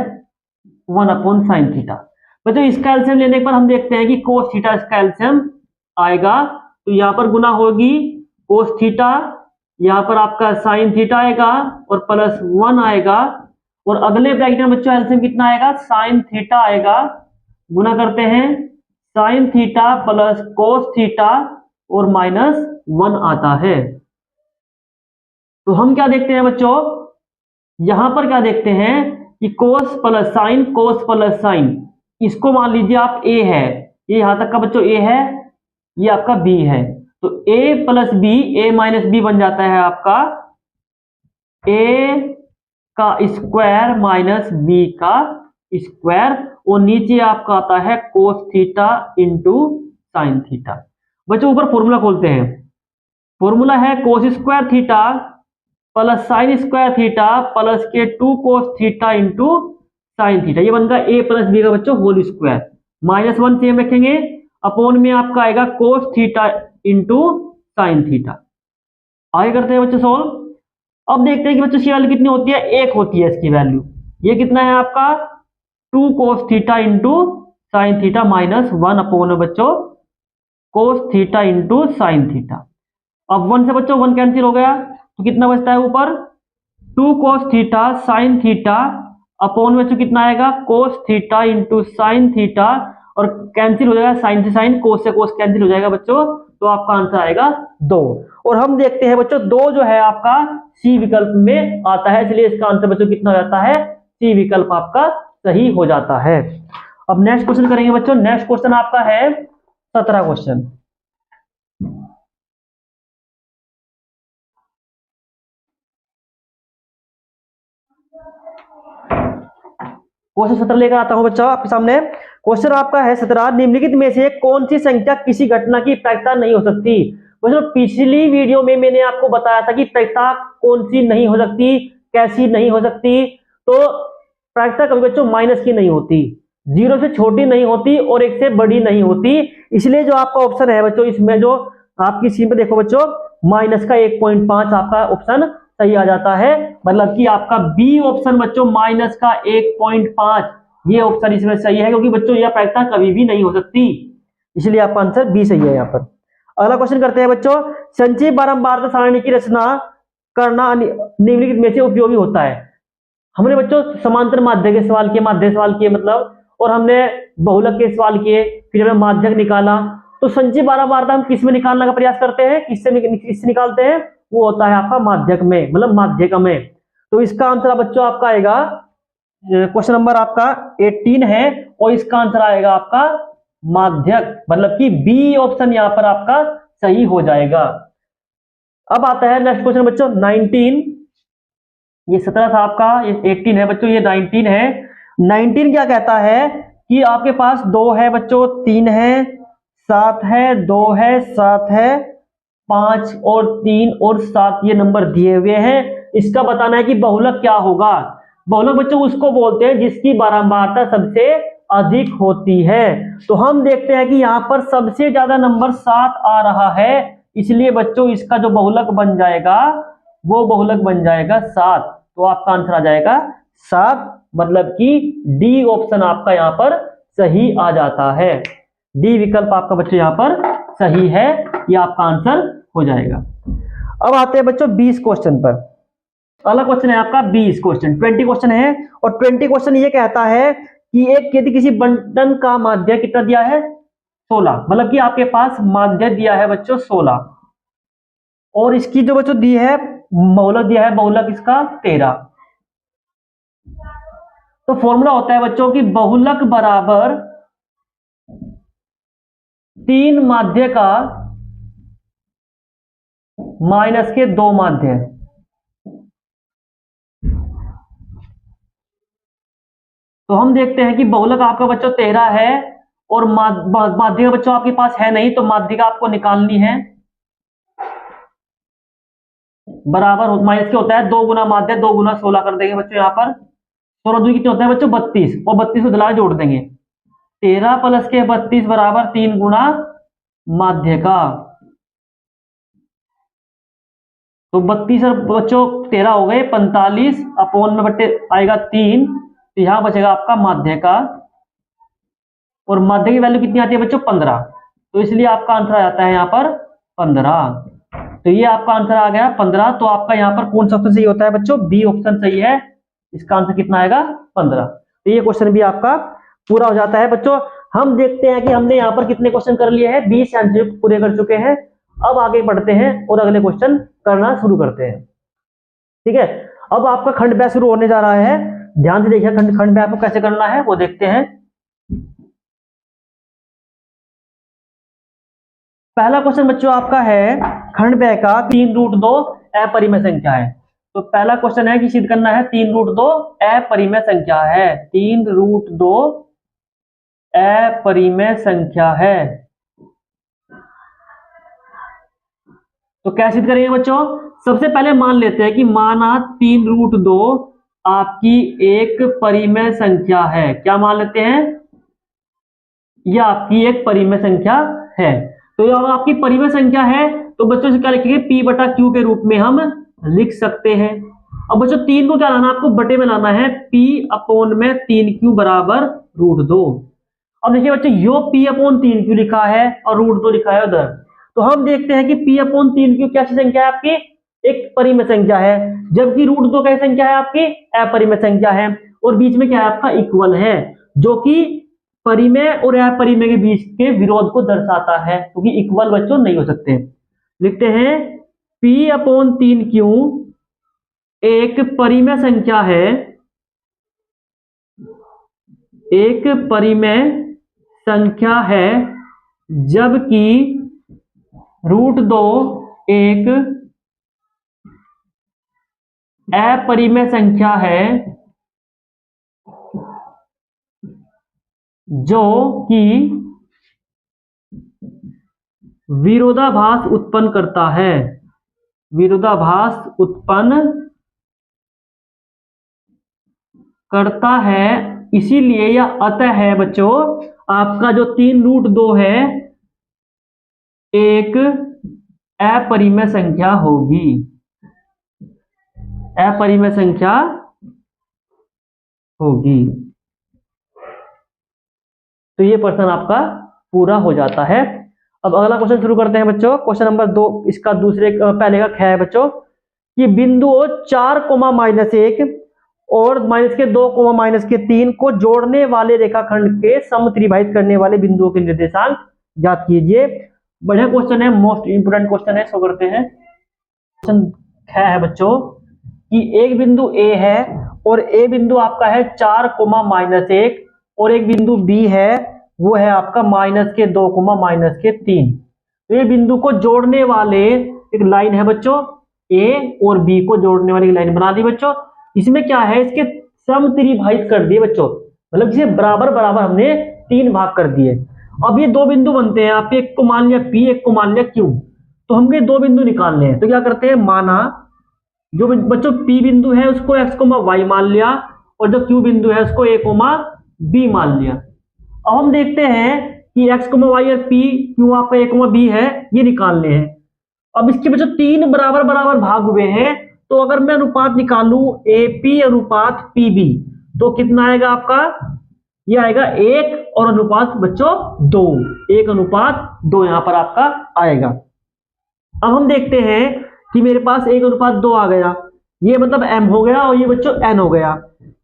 1/sin थीटा। बच्चों इसका एलसीएम लेने पर हम देखते हैं कि कोस थीटा इसका एलसीएम आएगा, तो यहां पर गुना होगी कोस थीटा, यहां पर आपका साइन थीटा आएगा और +1 आएगा, और अगले ब्रैकेट में बच्चों एलसीएम कितना आएगा, साइन थीटा आएगा, गुना करते हैं sine theta plus cos theta और -1 आता है। तो हम क्या देखते हैं बच्चों, यहां पर क्या देखते हैं कि कोस प्लस साइन, इसको मान लीजिए आप ए है, ये यहां तक का बच्चों ए है, ये आपका बी है, तो a + b, a - b बन जाता है आपका a का स्क्वायर माइनस b का स्क्वायर, और नीचे आपका आता है cos theta into sine theta. बच्चों ऊपर फॉर्मूला खोलते हैं। फॉर्मूला है cos square theta plus sine square theta plus के 2 cos theta into sine theta. ये बनता है ए प्लस बी का बच्चों होल स्क्वायर। -1 सेम रखेंगे, अपॉन में आपका आएगा cos theta into sine theta. आगे करते हैं बच्चों सॉल्व। अब देखते हैं कि बच्चों इसकी वैल्यू कितनी होती है, 1 होती है इसकी वैल्यू। ये कितना है आपका 2 cos theta into sine theta -1 upon में बच्चों cos theta into sine theta. अब 1 से बच्चों 1 कैंसिल हो गया, तो कितना बचता है ऊपर 2 cos theta sine theta upon में बच्चों कितना आएगा cos theta into sine theta, और कैंसिल हो जाएगा साइन से साइन, कोस से कोस कैंसिल हो जाएगा बच्चों, तो आपका आंसर आएगा 2। और हम देखते हैं बच्चों 2 जो है आपका सी विकल्प में आता है, इसलिए इसका आंसर बच्चों कितना हो जाता है, सी विकल्प आपका सही हो जाता है। अब नेक्स्ट क्वेश्चन करेंगे बच्चों। नेक्स्ट क्वेश्चन आपका है 17 क्वेश्चन। क्वेश्चन 17 लेकर आता हूं बच्चों आपके सामने। क्वेश्चन आपका है 17, निम्नलिखित में से कौन सी संख्या किसी घटना की प्रायिकता नहीं हो सकती। बच्चों पिछली वीडियो में मैंने आपको बताया था कि प्रायिकता कौन सी नहीं हो सकती, कैसी नहीं हो सकती। तो प्रायिकता कभी बच्चों माइनस की नहीं होती, 0 से छोटी नहीं होती और 1 से बड़ी नहीं होती। इसलिए जो आपका ऑप्शन है बच्चों, इसमें जो आपकी स्क्रीन पे देखो बच्चों, माइनस का 1.5 आपका ऑप्शन सही आ जाता है। मतलब कि आपका बी ऑप्शन बच्चों माइनस का 1.5, ये ऑप्शन इसमें सही है, क्योंकि बच्चों यह प्रायिकता कभी भी नहीं हो सकती, इसलिए आपका आंसर बी सही है यहाँ पर। अगला क्वेश्चन करते हैं बच्चों, संचयी बारंबारता सारणी की रचना करना निम्नलिखित में से उपयोगी होता है। हमने बच्चों समांतर माध्य के सवाल किए, माध्य सवाल किए मतलब, और हमने बहुलक के सवाल किए, फिर हमने माध्यक निकाला। तो संचयी बारंबारता हम किस में निकालने का प्रयास करते हैं, किससे निकालते हैं, वो होता है आपका माध्यक में, मतलब माध्यक में। तो इसका आंसर बच्चों आपका आएगा, क्वेश्चन नंबर आपका 18 है, और इसका आंसर आएगा आपका माध्यक, मतलब कि बी ऑप्शन यहां पर आपका सही हो जाएगा। अब आता है नेक्स्ट क्वेश्चन बच्चों 19। ये 17 था आपका, ये 18 है बच्चों, ये 19 है। 19 क्या कहता है कि आपके पास 2 है बच्चों, 3 है, 7 है, 2 है, 7 है, 5 और 3 और 7 ये नंबर दिए हुए हैं। इसका बताना है कि बहुलक क्या होगा। बहुलक बच्चों उसको बोलते हैं जिसकी बारंबारता सबसे अधिक होती है। तो हम देखते हैं कि यहाँ पर सबसे ज्यादा नंबर 7 आ रहा है, इसलिए बच्चों इसका जो बहुलक बन जाएगा वो बहुलक बन जाएगा 7। तो आपका आंसर आ जाएगा 7, मतलब कि डी ऑप्शन आपका यहाँ पर सही आ जाता है। डी विकल्प आपका बच्चों यहाँ पर सही है, ये आपका आंसर हो जाएगा। अब आते हैं बच्चों 20 क्वेश्चन पर। अगला क्वेश्चन है आपका 20 क्वेश्चन, 20 क्वेश्चन है, और 20 क्वेश्चन ये कहता है कि एक यदि किसी बंटन का माध्य कितना दिया है 16, मतलब कि आपके पास माध्य दिया है बच्चों 16, और इसकी जो बच्चों दी है बहुलक दिया है, बहुलक इसका 13। तो फॉर्मूला होता है बच्चों की बहुलक बराबर 3 माध्य का माइनस के 2 माध्य। तो हम देखते हैं कि बहुलक आपका बच्चों 13 है, और माध्यिका बच्चों आपके पास है नहीं, तो माध्यिका आपको निकालनी है। बराबर माइनस के होता है 2 गुना माध्य, 2 गुना 16 कर देंगे बच्चों यहाँ पर। 16 दूनी कितने होता है बच्चों 32, और 32 को दिला जोड़ देंगे, 13 प्लस के 32 बराबर 3 गुना माध्यिका। तो 32 और बच्चों 13 हो गए 45, अपॉन में बट्टे आएगा 3, तो यहां बचेगा आपका माध्य का, और माध्य की वैल्यू कितनी आती है बच्चों 15। तो इसलिए आपका आंसर आ जाता है यहाँ पर 15। तो ये आपका आंसर आ गया 15। तो आपका यहाँ पर कौन सा ऑप्शन सही होता है बच्चों, बी ऑप्शन सही है। इसका आंसर कितना आएगा 15। तो ये क्वेश्चन भी आपका पूरा हो जाता है बच्चों। हम देखते हैं कि हमने यहाँ पर कितने क्वेश्चन कर लिए हैं, 20 एमसीक्यू पूरे कर चुके हैं। अब आगे बढ़ते हैं और अगले क्वेश्चन करना शुरू करते हैं। ठीक है, अब आपका खंड ब्याह शुरू होने जा रहा है। ध्यान से देखिए खंड ब्याह को कैसे करना है वो देखते हैं। पहला क्वेश्चन बच्चों आपका है खंड ब्याह का 3√2 अपरिमेय संख्या है। तो पहला क्वेश्चन है कि सिद्ध करना है 3√2 अपरिमेय संख्या है। 3√2 अपरिमेय संख्या है। तो कैसे सिद्ध करेंगे बच्चों? सबसे पहले मान लेते हैं कि माना 3√2 आपकी एक परिमेय संख्या है। क्या मान लेते हैं? यह आपकी एक परिमेय संख्या है। तो ये आपकी परिमेय संख्या है तो बच्चों से क्या लिखेंगे? P बटा Q के रूप में हम लिख सकते हैं। अब बच्चों 3 को क्या लाना? आपको बटे में लाना है। P अपॉन में 3Q बराबर √2। अब देखिए बच्चों, यो P अपॉन 3Q लिखा है और √2 लिखा है उधर। तो हम देखते हैं कि P अपॉन 3Q कैसी संख्या है? आपकी एक परिमेय संख्या है, जबकि √2 कैसी संख्या है? आपकी अपरिमेय संख्या है। और बीच में क्या है? आपका इक्वल है, जो कि परिमेय और अपरिमेय के बीच के विरोध को दर्शाता है, क्योंकि इक्वल बच्चों नहीं हो सकते। लिखते हैं P अपॉन 3Q एक परिमेय संख्या है, एक परिमेय संख्या है, जबकि √2 एक अपरिमेय संख्या है, जो कि विरोधाभास उत्पन्न करता है। विरोधाभास उत्पन्न करता है, इसीलिए या अतः है बच्चों आपका जो 3√2 है एक अपरिमेय संख्या होगी। अपरिमेय संख्या होगी। तो ये प्रश्न आपका पूरा हो जाता है। अब अगला क्वेश्चन शुरू करते हैं बच्चों। क्वेश्चन नंबर 2 इसका पहले का क्या है बच्चों कि बिंदुओं 4,-1 और -2, को जोड़ने वाले रेखाखंड के समत्रिभाजित करने वाले बिंदुओं के निर्देशांक ज्ञात कीजिए। बढ़िया क्वेश्चन है, मोस्ट इंपोर्टेंट क्वेश्चन है। सो करते हैं। क्वेश्चन है बच्चों कि एक बिंदु ए है और ए बिंदु आपका है 4,-1 और एक बिंदु बी है वो है आपका -2, -3। तो ये बिंदु को जोड़ने वाले एक लाइन है बच्चों, ए और बी को जोड़ने वाली लाइन बना दी बच्चों। इसमें क्या है? इसके समत्रिभाजित कर दिए बच्चों, मतलब इसे बराबर बराबर हमने 3 भाग कर दिए। अब ये दो बिंदु बनते हैं, आप एक को मान लिया P, एक को मान लिया Q। तो हमको ये दो बिंदु निकालने हैं। तो क्या करते हैं? माना जो बच्चों P बिंदु है उसको x, y मान लिया और जो Q बिंदु है उसको a, b मान लिया। अब हम देखते हैं कि x, y और P, Q आपका a, b है, ये निकालने हैं। अब इसके बच्चों 3 बराबर बराबर भाग हुए हैं, तो अगर मैं अनुपात निकालूं AP अनुपात PB तो कितना आएगा आपका? ये आएगा 1 और अनुपात बच्चों 2, 1:2 यहां पर आपका आएगा। अब हम देखते हैं कि मेरे पास 1:2 आ गया, ये मतलब m हो गया और ये बच्चों n हो गया।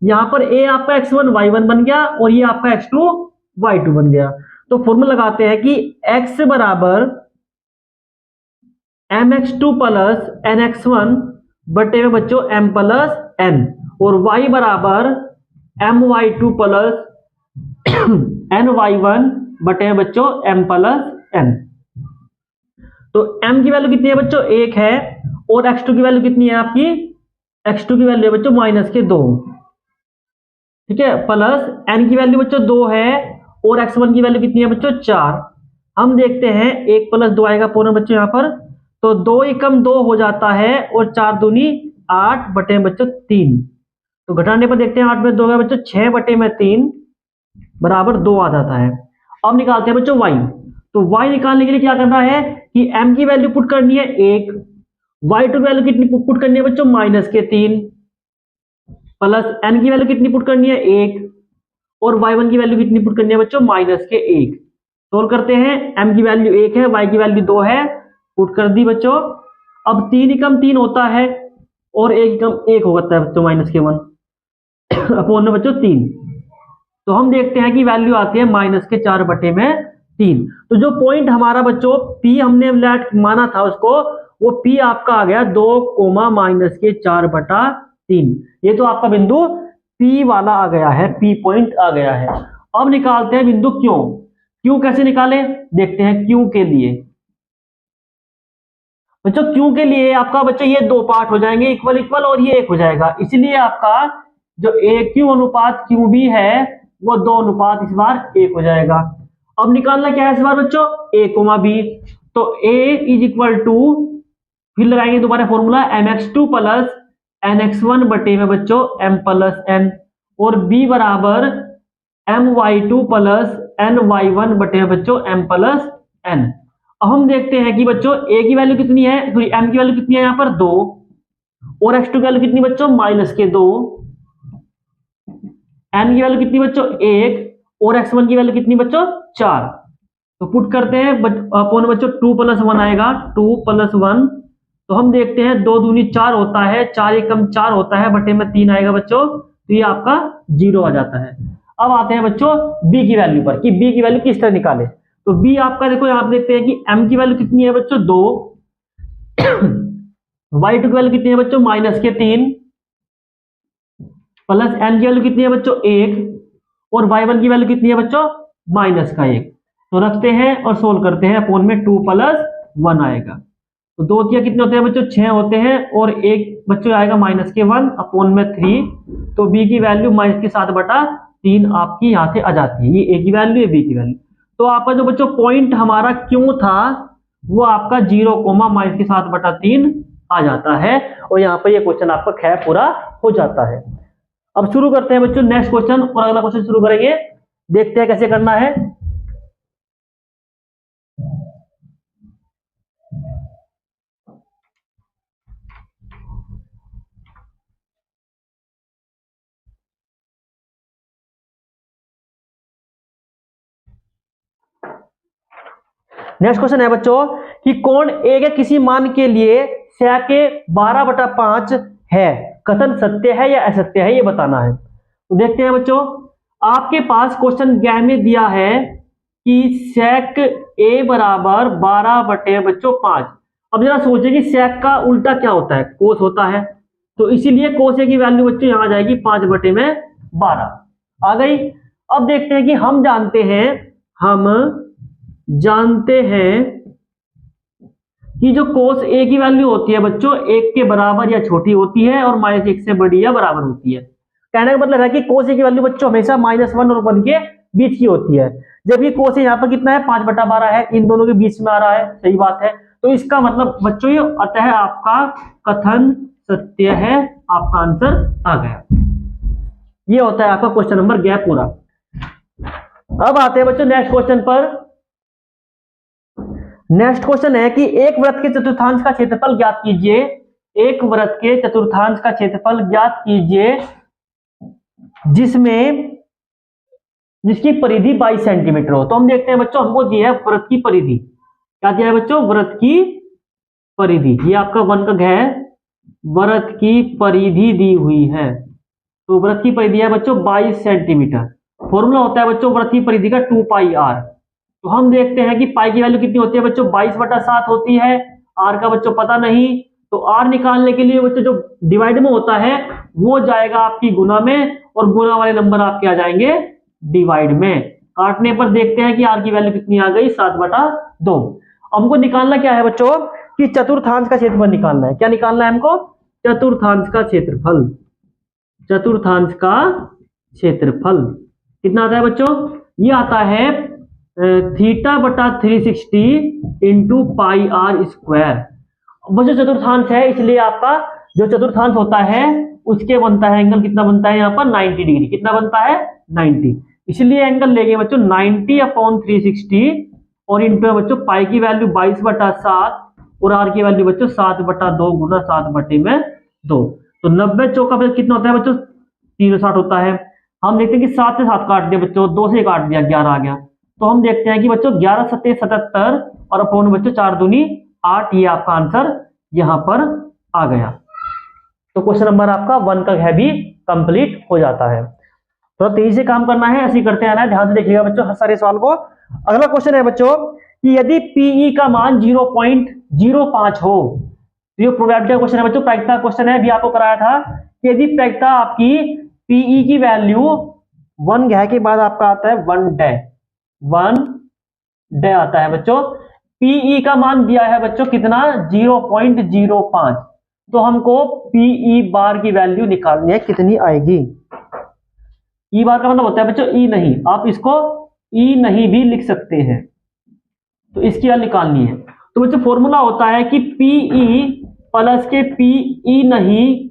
यहां पर a आपका x1 y1 बन गया और ये आपका x2 y2 बन गया। तो फॉर्मूला लगाते हैं कि x बराबर mx2 प्लस nx1 बटे में बच्चों m प्लस n और y बराबर my2 प्लस ny1 बटे में बच्चों m प्लस n। तो m की वैल्यू कितनी है बच्चों? 1 है और x2 की वैल्यू कितनी है आपकी? x2 की वैल्यू है बच्चों -2, ठीक है, प्लस n की वैल्यू बच्चों 2 है और x1 की वैल्यू कितनी है बच्चों? 4। हम देखते हैं 1 + 2 आएगा पूर्ण बच्चों यहां पर, तो 2 = 2 हो जाता है और 4 दूनी 8 बटे में बच्चों 3। तो घटाने पर देखते हैं 8 में 2 है बच्चों 6 बटे में 3 बराबर 2 आ जाता है। अब निकालते हैं बच्चों y। तो y निकालने के लिए क्या करना है कि m की वैल्यू पुट करनी है 1, y2 की वैल्यू कितनी पुट करनी है बच्चों? -3 प्लस n की वैल्यू कितनी पुट करनी है? 1 और y1 की वैल्यू कितनी पुट करनी है बच्चों? -1। सोल्व करते हैं, m की वैल्यू 1 है, y की वैल्यू 2 है, पुट कर दी बच्चों। अब 3 × 3 होता है और 1 × 1 होता है बच्चों -1 अपॉन में बच्चों 3। तो हम देखते हैं कि वैल्यू आती है -4 बटे में 3। तो जो पॉइंट हमारा बच्चों P हमने माना था उसको, वो P आपका आ गया 2, -4 बटा 3। ये तो आपका बिंदु P वाला आ गया है, P पॉइंट आ गया है। अब निकालते हैं बिंदु Q। Q कैसे निकाले? देखते हैं Q के लिए। बच्चों Q के लिए आपका बच्चों ये 2 पार्ट हो जाएंगे, इक्वल इक्वल, और ये 1 हो जाएगा। इसलिए आपका जो AQ अनुपात QB है वो 2 अनुपात इस बार 1 हो जाएगा। अब निकालना क्या है इस बार बच्चों, a कोमा b। तो a इज इक्वल टू, फिर लगाएंगे दोबारा फॉर्मूला mx2 प्लस nx1 बटे में बच्चों m प्लस n, और b बराबर my2 प्लस ny1 बटे में बच्चों m प्लस n। अब हम देखते हैं कि बच्चों a की वैल्यू कितनी है, तो m की वैल्यू कितनी है यहाँ पर 2, और x2 की वैल्यू कितनी बच्चों -2, n की वैल्यू कितनी बच्चों 1, और x1 की वैल्यू कितनी बच्चों 4। तो पुट करते हैं अपॉन बच्चों 2 + 1 आएगा, 2 + 1। तो हम देखते हैं 2 दूनी 4 होता है, 4 एकम 4 होता है, बटे में 3 आएगा बच्चों, तो ये आपका 0 आ जाता है। अब आते हैं बच्चों b की वैल्यू पर कि b की वैल्यू किस तरह निकाले। तो b आपका देखो यहाँ पे देखते हैं कि m की वैल्यू कितनी है बच्चों 2, y2 की वैल्यू कितनी है बच्चों -3, प्लस n की वैल्यू कितनी है बच्चों 1, और y1 की वैल्यू कितनी है बच्चों -1। तो रखते हैं और सोल्व करते हैं, अपॉन में 2 + 1 आएगा। तो 2 तिया कितने होते हैं बच्चों 6 होते हैं, और एक बच्चों आएगा -1 अपॉन में 3। तो b की वैल्यू -7/3 आपकी यहाँ से आ जाती है। ये a की वैल्यू है, b की वैल्यू। तो आपका जो बच्चों पॉइंट हमारा क्यों था वो आपका 0, -7/3 आ जाता है, और यहाँ पर ये क्वेश्चन आपका खैर पूरा हो जाता है। अब शुरू करते हैं बच्चों नेक्स्ट क्वेश्चन, और अगला क्वेश्चन शुरू करेंगे, देखते हैं कैसे करना है। नेक्स्ट क्वेश्चन है बच्चों कि कोण ए के किसी मान के लिए sec 12/5 है, कथन सत्य है या असत्य है, ये बताना है। तो देखते हैं बच्चों, आपके पास क्वेश्चन क्या में दिया है कि sec a बराबर 12/5। अब जरा सोचिए कि sec का उल्टा क्या होता है, कोस होता है। तो इसीलिए कोस a की वैल्यू बच्चों यहां आ जाएगी 5/12 आ गई। अब देखते हैं कि हम जानते हैं कि जो cos a की वैल्यू होती है बच्चों 1 के बराबर या छोटी होती है, और -1 से बड़ी या बराबर होती है। कहने का मतलब है कि cos a की वैल्यू बच्चों हमेशा -1 और 1 के बीच की होती है। जब ये cos a यहाँ पर कितना है 5/12 है, इन दोनों के बीच में आ रहा है, सही बात है। तो इसका मतलब बच्चों ये अतः आपका कथन सत्य है, आपका आंसर आ गया। ये होता है आपका क्वेश्चन नंबर गैप पूरा। अब आते हैं बच्चों नेक्स्ट क्वेश्चन पर। नेक्स्ट क्वेश्चन है कि एक वृत्त के चतुर्थांश का क्षेत्रफल ज्ञात कीजिए। एक वृत्त के चतुर्थांश का क्षेत्रफल ज्ञात कीजिए जिसकी परिधि 22 सेंटीमीटर हो। तो हम देखते हैं बच्चों, हमको दिया है वृत्त की परिधि। क्या दिया है बच्चों, वृत्त की परिधि। ये आपका वर्ग है, वृत्त की परिधि दी हुई है। तो वृत्त की परिधि है बच्चों 22 सेंटीमीटर। फॉर्मूला होता है बच्चों वृत्त की परिधि का 2πr। तो हम देखते हैं कि पाई की वैल्यू कितनी होती है बच्चों 22/7 होती है। आर का बच्चों पता नहीं, तो आर निकालने के लिए बच्चों जो डिवाइड में होता है वो जाएगा आपकी गुना में, और गुना वाले नंबर आपके आ जाएंगे डिवाइड में। काटने पर देखते हैं कि आर की वैल्यू कितनी आ गई 7/2। हमको निकालना क्या है बच्चों कि चतुर्थांश का क्षेत्रफल निकालना है। क्या निकालना है हमको, चतुर्थांश का क्षेत्रफल। चतुर्थांश का क्षेत्रफल कितना आता है बच्चों, ये आता है θ/360 इंटू πr²। बच्चों चतुर्थांश है, इसलिए आपका जो चतुर्थांश होता है उसके बनता है एंगल, कितना बनता है यहाँ पर 90 डिग्री। कितना बनता है 90, इसलिए एंगल लेंगे बच्चों 90/360, और इंटू बच्चों पाई की वैल्यू 22/7 और आर की वैल्यू बच्चों 7/2 गुना 7/2। तो 90 चौका पे कितना होता है बच्चों 360 होता है। हम देखते हैं कि 7 से 7 काट दिया बच्चों, 2 से काट दिया 11 आ गया। तो हम देखते हैं कि बच्चों 11 7 77 और अपॉन बच्चों 4 दूनी 8, ये आपका आंसर यहां पर आ गया। तो क्वेश्चन नंबर आपका 1 का है भी कंप्लीट हो जाता है। तो तेजी से काम करना है, ऐसे करते आना है, ध्यान से देखिएगा बच्चों हर सारे सवाल को। अगला क्वेश्चन है बच्चों कि यदि पीई का मान 0.05 हो, तो ये प्रोबेबिलिटी का क्वेश्चन है बच्चों, प्रायिकता क्वेश्चन है, भी आपको कराया था कि यदि प्रायिकता आपकी पीई की वैल्यू 1 गया के बाद आपका आता है 1 डे आता है बच्चों। पीई का मान दिया है बच्चों कितना 0.05। तो हमको पीई बार की वैल्यू निकालनी है, कितनी आएगी। ई बार का मतलब होता है बच्चों ई नहीं, आप इसको ई नहीं भी लिख सकते हैं। तो इसकी वैल्यू निकालनी है। तो बच्चों फॉर्मूला होता है कि पीई प्लस के पीई नहीं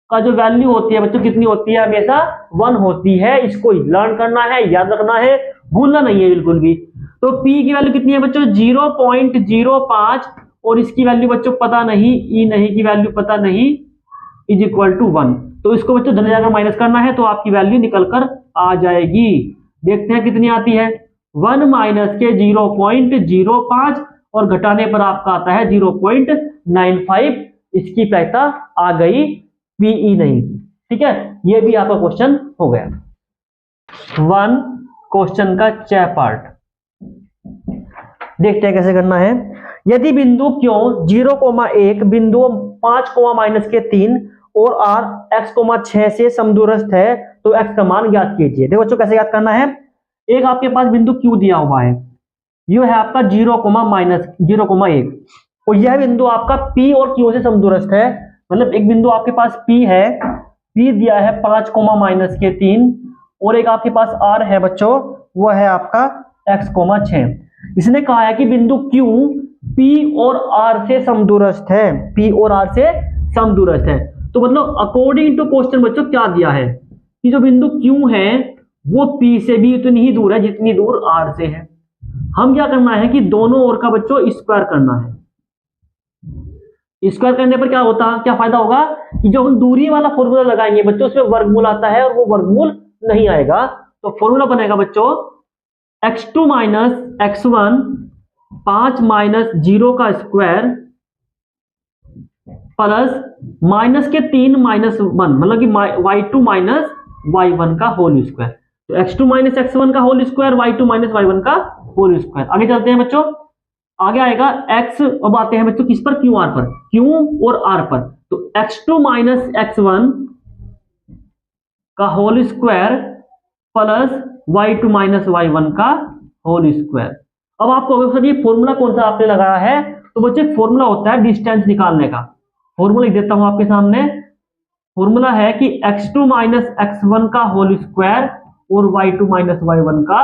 का जो वैल्यू होती है बच्चों कितनी होती है, हमेशा 1 होती है। इसको लर्न करना है, याद रखना है, भूलना नहीं है बिल्कुल भी। तो पी की वैल्यू कितनी है बच्चों 0.05 और इसकी वैल्यू बच्चों पता नहीं, ई नहीं की वैल्यू पता नहीं, इज इक्वल टू 1। तो इसको बच्चों धन जाकर माइनस करना है तो आपकी वैल्यू निकल कर आ जाएगी। देखते हैं कितनी आती है, 1 माइनस के 0.05 और घटाने पर आपका आता है 0.95। इसकी प्रायिकता आ गई पीई नहीं। ठीक है, ये भी आपका क्वेश्चन हो गया। 1 क्वेश्चन का च पार्ट देखते हैं कैसे करना है। यदि बिंदु क्यों 0,1 बिंदु 5, माइनस के 3 और आर x,6 से समदूरस्थ है तो x का मान ज्ञात कीजिए। देखो बच्चों कैसे ज्ञात करना है। एक आपके पास बिंदु Q दिया हुआ है, यह है आपका 0,1 और यह बिंदु आपका P और Q से समदूरस्थ है। मतलब एक बिंदु आपके पास P है, P दिया है 5, माइनस के 3 और एक आपके पास R है बच्चों, वह है आपका x,6। इसने कहा है कि बिंदु Q P और R से समदूरस्थ है, P और R से समदूरस्थ है। तो मतलब अकॉर्डिंग टू क्वेश्चन बच्चों क्या दिया है कि जो बिंदु Q है वो P से भी उतनी ही दूर है जितनी दूर R से है। हम क्या करना है कि दोनों ओर का बच्चों स्क्वायर करना है। स्क्वायर करने पर क्या होता है, क्या फायदा होगा कि जो हम दूरी वाला फॉर्मूला लगाएंगे बच्चों उसमें वर्गमूल आता है और वो वर्गमूल नहीं आएगा। तो फॉर्मूला बनेगा बच्चों x2 माइनस x1 5 माइनस 0 का स्क्वायर प्लस माइनस के 3 माइनस 1 मतलब कि y2 माइनस y1 का होल स्क्वायर। तो x2 माइनस x1 का whole square, y2 minus y1 का होल स्क्वायर। आगे चलते हैं बच्चों, आगे आएगा x। अब आते हैं बच्चों किस पर, क्यू आर पर, क्यू और आर पर। तो x2 माइनस x1 का whole square plus y2 minus y1 का होल स्क्वायर। अब आपको सर ये फॉर्मूला कौन सा आपने लगाया है, तो बच्चे फॉर्मूला होता है डिस्टेंस निकालने का। फॉर्मूला लिख देता हूं आपके सामने। फॉर्मूला है कि x2 माइनस x1 का होल स्क्वायर और y2 माइनस y1 का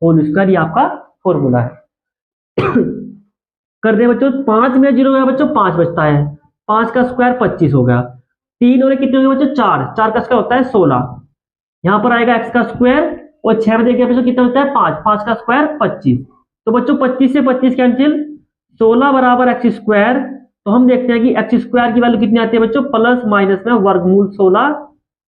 होल स्क्वायर, ये आपका फॉर्मूला है। कर दे बच्चों, 5 में 0 गया बच्चों 5 बचता है, 5 का स्क्वायर 25 हो गया, 3 और कितने हो गए बच्चों 4, 4 का स्क्वायर होता है 16। यहां पर आएगा x का स्क्वायर और 6 में देखिए बच्चों कितना होता है 5, 5 का स्क्वायर 25। तो बच्चों 25 से 25 कैंसिल, 16 बराबर एक्स स्क्वायर। तो हम देखते हैं कि एक्स स्क्वायर की वैल्यू कितनी आती है बच्चों, प्लस माइनस में वर्गमूल 16,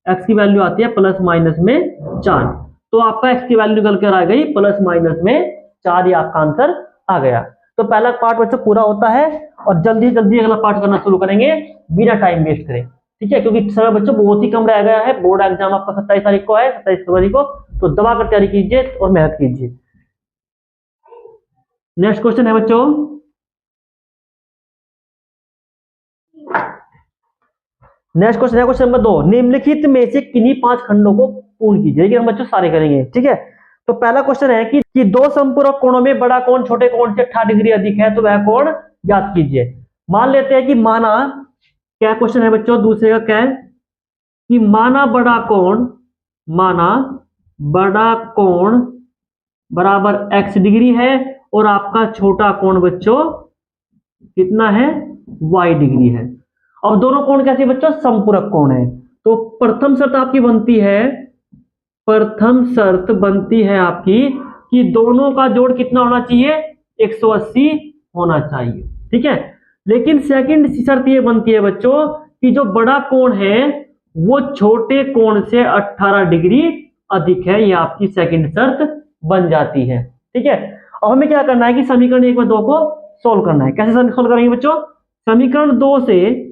एक्स की वैल्यू आती है प्लस माइनस में 4। तो आपका एक्स की वैल्यू निकल कर आ गई प्लस माइनस में 4, ये आपका आंसर आ गया। तो पहला पार्ट बच्चों पूरा होता है और जल्दी जल्दी अगला पार्ट करना शुरू करेंगे बिना टाइम वेस्ट करें। ठीक है, क्योंकि समय बच्चों बहुत ही कम रह गया है, बोर्ड एग्जाम आपका 27 तारीख को है, 27 फरवरी को। तो दबा कर तैयारी कीजिए और मेहनत कीजिए। नेक्स्ट क्वेश्चन है बच्चों, नेक्स्ट क्वेश्चन है क्वेश्चन नंबर 2। निम्नलिखित में से किन्हीं 5 खंडों को पूर्ण कीजिए। लेकिन हम बच्चों सारे करेंगे। ठीक है, तो पहला क्वेश्चन है कि दो संपूरक कोणों में बड़ा कोण छोटे कोण से 18 डिग्री अधिक है तो वह कोण ज्ञात कीजिए। मान लेते हैं कि माना, क्या क्वेश्चन है बच्चों, दूसरे का क्या है कि माना बड़ा कोण बराबर x डिग्री है और आपका छोटा कोण बच्चों कितना है, y डिग्री है। अब दोनों कोण कैसे बच्चों, संपूरक कोण है। तो प्रथम शर्त आपकी बनती है, प्रथम शर्त बनती है आपकी कि दोनों का जोड़ कितना होना चाहिए, 180 होना चाहिए। ठीक है, लेकिन सेकंड शर्त ये बनती है बच्चों कि जो बड़ा कोण है वो छोटे कोण से 18 डिग्री अधिक है। ये आपकी सेकंड शर्त बन जाती है। ठीक है, अब हमें क्या करना है कि समीकरण 1 व 2 को सोल्व करना है। कैसे सोल्व करेंगे बच्चों, समीकरण 2 से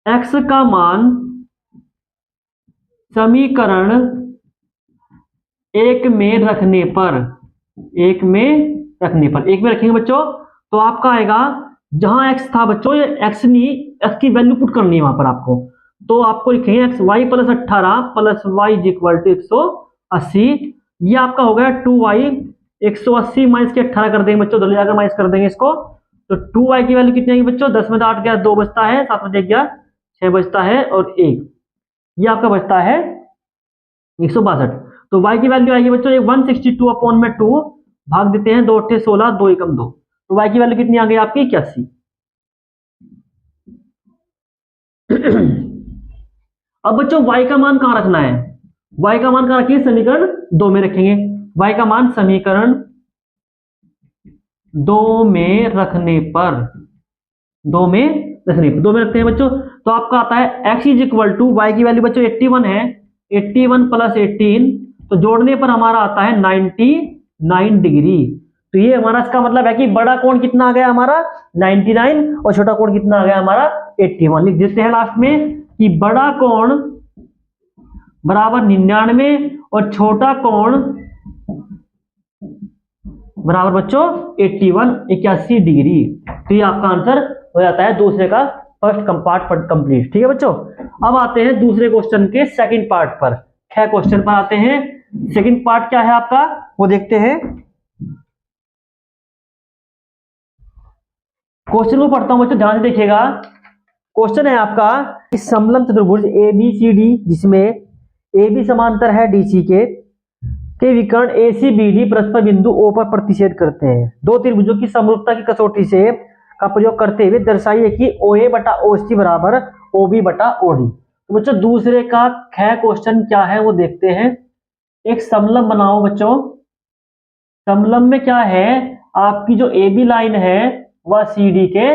x का मान समीकरण 1 में रखने पर, 1 में रखेंगे बच्चों तो आपका आएगा, जहां x था बच्चों, ये x नहीं, x की वैल्यू पुट करनी है वहां पर आपको। तो आपको लिखेंगे x y plus 18 plus y is equal to 180। ये आपका हो गया 2y, 180 माइनस के 18 कर देंगे बच्चों, जल्दी जाकर माइनस कर देंगे इसको। तो 2y की वैल्यू कितनी आएगी बच्चों, 10 में 8 गया 2 बचता है, 7 में 1 गया 6 बचता है और 1, ये आपका बचता है 162। तो y की वैल्यू आएगी बच्चों 162 अपॉन में 2 भाग देते हैं 2 8 16 2 एकम 2, तो y की वैल्यू कितनी आ गई आपकी 81। अब बच्चों y का मान कहां रखना है, y का मान कहां रखेंगे, समीकरण 2 में रखेंगे। y का मान समीकरण 2 में रखने पर 2 में रखते हैं बच्चों, तो आपका आता है x is equal to y की वैल्यू बच्चों 81 है, 81 प्लस 18, तो जोड़ने पर हमारा आता है 99 डिग्री। तो ये हमारा इसका मतलब है कि बड़ा कोण कितना आ गया हमारा 99 और छोटा कोण कितना आ गया हमारा 81। लिख देते हैं लास्ट में कि बड़ा कोण बराबर 99 और छोटा कोण बराबर बच्चों 81 डिग्री। तो ये आपका आंसर हो जाता है दूसरे का फर्स्ट पार्ट कंप्लीट। ठीक है बच्चों, अब आते हैं दूसरे क्वेश्चन के सेकंड पार्ट पर, 6 क्वेश्चन पर आते हैं। सेकंड पार्ट क्या है आपका वो देखते हैं। क्वेश्चन को पढ़ता हूं बच्चों, ध्यान से देखिएगा। क्वेश्चन है आपका इस समलंब चतुर्भुज ABCD जिसमें AB समांतर है DC के विकर्ण ACBD परस्पर बिंदु O पर प्रतिच्छेद करते हैं। दो त्रिभुजों की समरूपता की कसौटी से का प्रयोग करते हुए दर्शाइए कि OA बटा OC बराबर OB बटा OD। तो बच्चों दूसरे का ख क्वेश्चन क्या है वो देखते हैं। एक समलंब बनाओ बच्चों, समलंब में क्या है, आपकी जो AB लाइन है वह CD के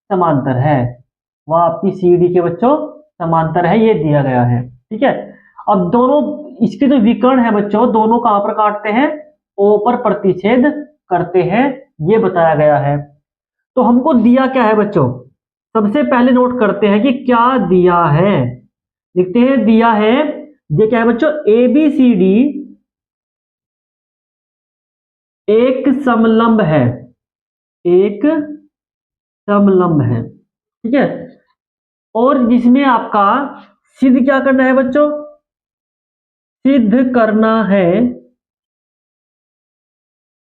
समांतर है, वह आपकी CD के बच्चों समांतर है, ये दिया गया है। ठीक है, अब दोनों इसके जो विकर्ण है बच्चों दोनों कहां पर काटते हैं, O पर प्रतिच्छेद करते हैं, ये बताया गया है। तो हमको दिया क्या है बच्चों, सबसे पहले नोट करते हैं कि क्या दिया है। लिखते हैं दिया है, ये क्या है बच्चों, ABCD एक समलंब है, एक समलंब है। ठीक है, और जिसमें आपका सिद्ध क्या करना है बच्चों, सिद्ध करना है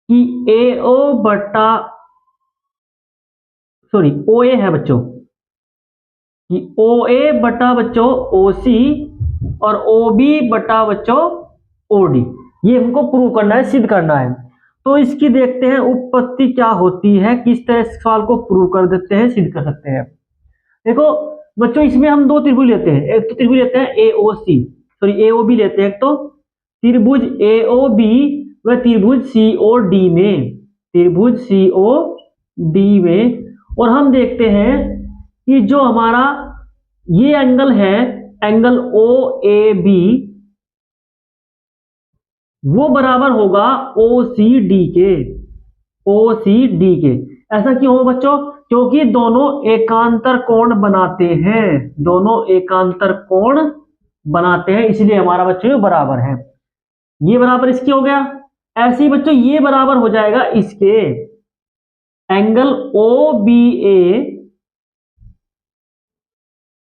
कि AO बटा OA है बच्चों, कि OA बटा बच्चों OC और OB बटा बच्चों OD, ये हमको प्रूव करना है, सिद्ध करना है। तो इसकी देखते हैं उत्पत्ति क्या होती है, किस तरह इस सवाल को प्रूव कर देते हैं, सिद्ध कर सकते हैं। देखो बच्चों इसमें हम दो त्रिभुज लेते हैं, एक तो त्रिभुज लेते हैं AOB लेते हैं, एक तो त्रिभुज AOB व त्रिभुज COD में, त्रिभुज COD में, और हम देखते हैं कि जो हमारा ये एंगल है एंगल OAB वो बराबर होगा OCD के। ऐसा क्यों हो बच्चों, क्योंकि दोनों एकांतर कोण बनाते हैं, दोनों एकांतर कोण बनाते हैं, इसलिए हमारा बच्चों बराबर है। ये बराबर इसके हो गया, ऐसे ही बच्चों ये बराबर हो जाएगा इसके, एंगल OBA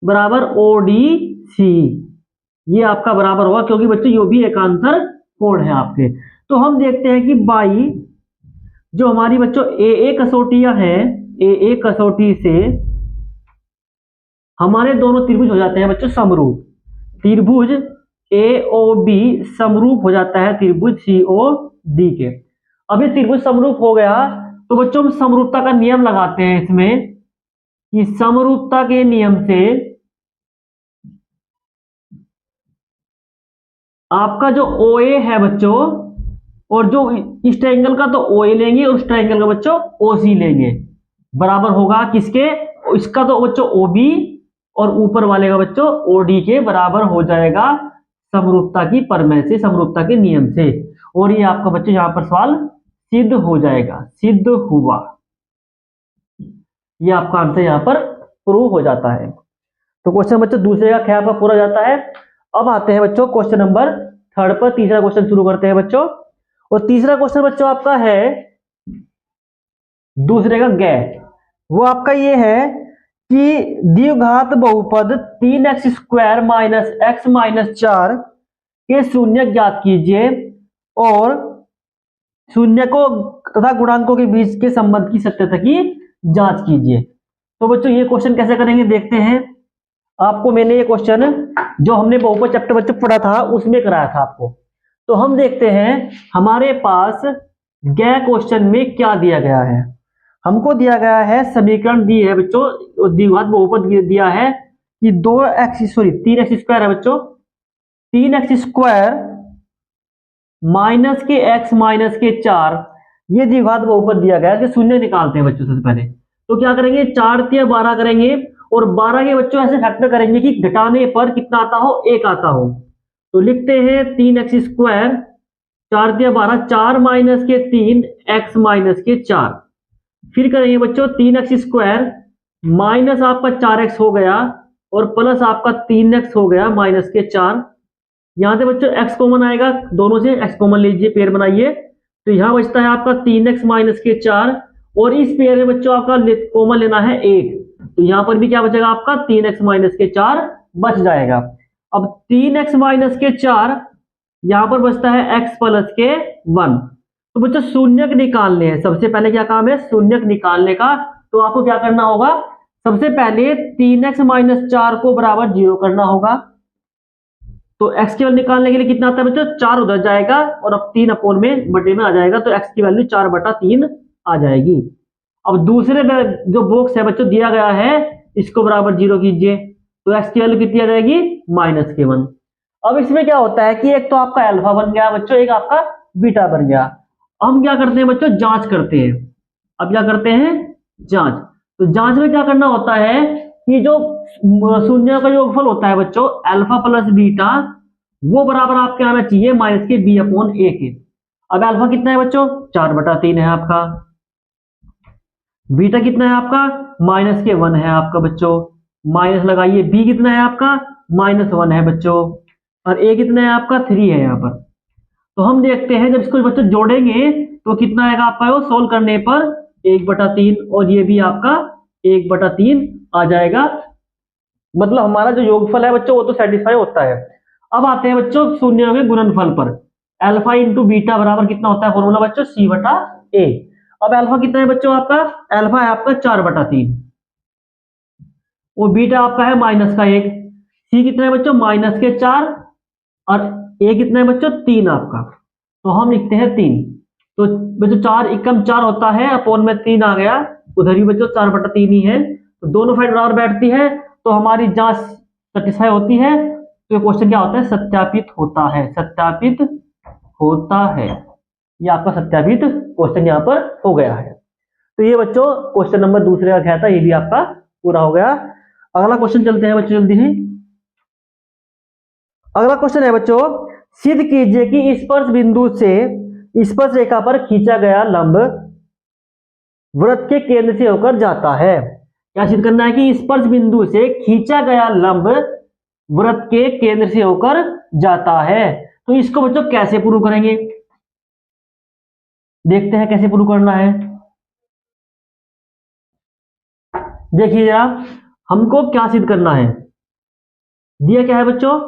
बराबर ODC, ये आपका बराबर होगा, क्योंकि बच्चों ये भी एकांतर कोण है आपके। तो हम देखते हैं कि बाई जो हमारी बच्चों AA कसौटियां हैं, AA कसौटी से हमारे दोनों त्रिभुज हो जाते हैं बच्चों समरूप, त्रिभुज AOB समरूप हो जाता है त्रिभुज COD के। अब ये त्रिभुज समरूप हो गया, तो बच्चों हम समरूपता का नियम लगाते हैं इसमें, कि समरूपता के नियम से आपका जो OA है बच्चों, और जो इस ट्रायंगल का तो OA लेंगे और उस ट्रायंगल का बच्चों OC लेंगे, बराबर होगा किसके, इसका तो बच्चों OB और ऊपर वाले का बच्चों OD के बराबर हो जाएगा समरूपता की प्रमेय से, समरूपता के नियम से। और ये आपका बच्चों यहां पर सवाल सिद्ध हो जाएगा, सिद्ध हुआ, ये आपका आंसर यहां पर प्रूव हो जाता है। तो क्वेश्चन बच्चों दूसरे का ख्याल पर पूरा जाता है। अब आते हैं बच्चों क्वेश्चन नंबर 3 पर, तीसरा क्वेश्चन शुरू करते हैं बच्चों। और तीसरा क्वेश्चन बच्चों आपका है दूसरे का गैर, वो आपका ये है कि द्विघात बहुपद 3x² माइनस x माइनस 4 के शून्य ज्ञात कीजिए और शून्य को तथा गुणांकों के बीच के संबंध की सत्यता की जांच कीजिए। तो बच्चों ये क्वेश्चन कैसे करेंगे देखते हैं। आपको मैंने ये क्वेश्चन जो हमने बहुपद चैप्टर बच्चों पढ़ा था उसमें कराया था आपको। तो हम देखते हैं हमारे पास गए क्वेश्चन में क्या दिया गया है। हमको दिया गया है समीकरण दी है बच्चों, द्विघात बहुपद दिया है कि 3x² है बच्चों, 3x² माइनस के x माइनस के 4, ये द्विघात बहुपद दिया गया है। कि शून्य निकालते हैं बच्चों सबसे पहले। तो क्या करेंगे, 4 तिया 12 करेंगे और 12 के बच्चों ऐसे फैक्टर करेंगे कि घटाने पर कितना आता हो, 1 आता हो। तो लिखते हैं 3x², 4 तिया 12, 4 माइनस के 3 x माइनस के 4। फिर करेंगे बच्चों 3x² माइनस आपका 4x हो गया और प्लस आपका 3x हो गया माइनस के 4। यहां से बच्चों x कॉमन आएगा, दोनों से x कॉमन लीजिए, पेयर बनाइए। तो यहां बचता है आपका 3x माइनस के 4 और इस पेयर में बच्चों आपका कॉमन लेना है 1। तो यहां पर भी क्या बचेगा आपका 3x माइनस के 4 बच जाएगा। अब 3x माइनस के 4 यहां पर बचता है x प्लस के 1। तो बच्चों शून्यक निकालने हैं, सबसे पहले क्या काम है, शून्यक निकालने का। तो आपको क्या करना होगा, सबसे पहले 3x माइनस 4 को बराबर 0 करना होगा। तो x की वैल्यू निकालने के लिए कितना आता है बच्चों, 4 उधर जाएगा और अब 3 अपोन में बटे में आ जाएगा। तो x की वैल्यू 4/3 आ जाएगी। अब दूसरे जो बॉक्स है बच्चों दिया गया है, इसको बराबर 0 कीजिए। तो x की वैल्यू कितनी आ जाएगी, -1। अब इसमें क्या होता है कि एक तो आपका अल्फा बन गया बच्चों, एक आपका बीटा बन गया। हम क्या करते हैं बच्चों, जांच करते हैं। अब क्या करते हैं, जांच। तो जांच में क्या करना होता है कि जो शून्य का योगफल होता है बच्चों अल्फा प्लस बीटा, वो बराबर आपके आना चाहिए -b/a के। अब अल्फा कितना है बच्चों, 4/3 है आपका। बीटा कितना है आपका, -1 है आपका बच्चों। माइनस लगाइए, बी कितना है आपका, -1 है बच्चों। और ए कितना है आपका, 3 है यहाँ पर। तो हम देखते हैं जब इसको बच्चों जोड़ेंगे तो कितना आएगा आपका, वो सोल्व करने पर 1/3 और ये भी आपका 1/3 आ जाएगा। मतलब हमारा जो योगफल है बच्चों वो तो सेटिस्फाई होता है। अब आते हैं बच्चों शून्यों के गुणनफल पर। अल्फा इंटू बीटा बराबर कितना होता है फॉर्मूला बच्चों, c/a। अब अल्फा कितना है बच्चों आपका, अल्फा है आपका 4/3 और बीटा आपका है -1। सी कितना है बच्चों, -4 और ए कितना है बच्चों, 3 आपका। तो हम लिखते हैं 3। तो बच्चों 4 एकम 4 होता है, अपोन में 3 आ गया, उधर भी बच्चों 4/3 ही है। तो दोनों साइड बराबर बैठती है तो हमारी जांच सेटिस्फाई होती है। तो ये क्वेश्चन क्या होता है, सत्यापित होता है, सत्यापित होता है। ये आपका सत्यापित क्वेश्चन यहाँ पर हो गया है। तो ये बच्चों क्वेश्चन नंबर दूसरे का क्या था, ये भी आपका पूरा हो गया। अगला क्वेश्चन चलते हैं बच्चों जल्दी ही। अगला क्वेश्चन है बच्चों, सिद्ध कीजिए कि स्पर्श बिंदु से स्पर्श रेखा पर खींचा गया लंब वृत्त के केंद्र से होकर जाता है। क्या सिद्ध करना है कि स्पर्श बिंदु से खींचा गया लंब वृत्त के केंद्र से होकर जाता है। तो इसको बच्चों कैसे प्रूव करेंगे, देखते हैं कैसे प्रूव करना है। देखिए जरा, हमको क्या सिद्ध करना है। दिया क्या है बच्चों,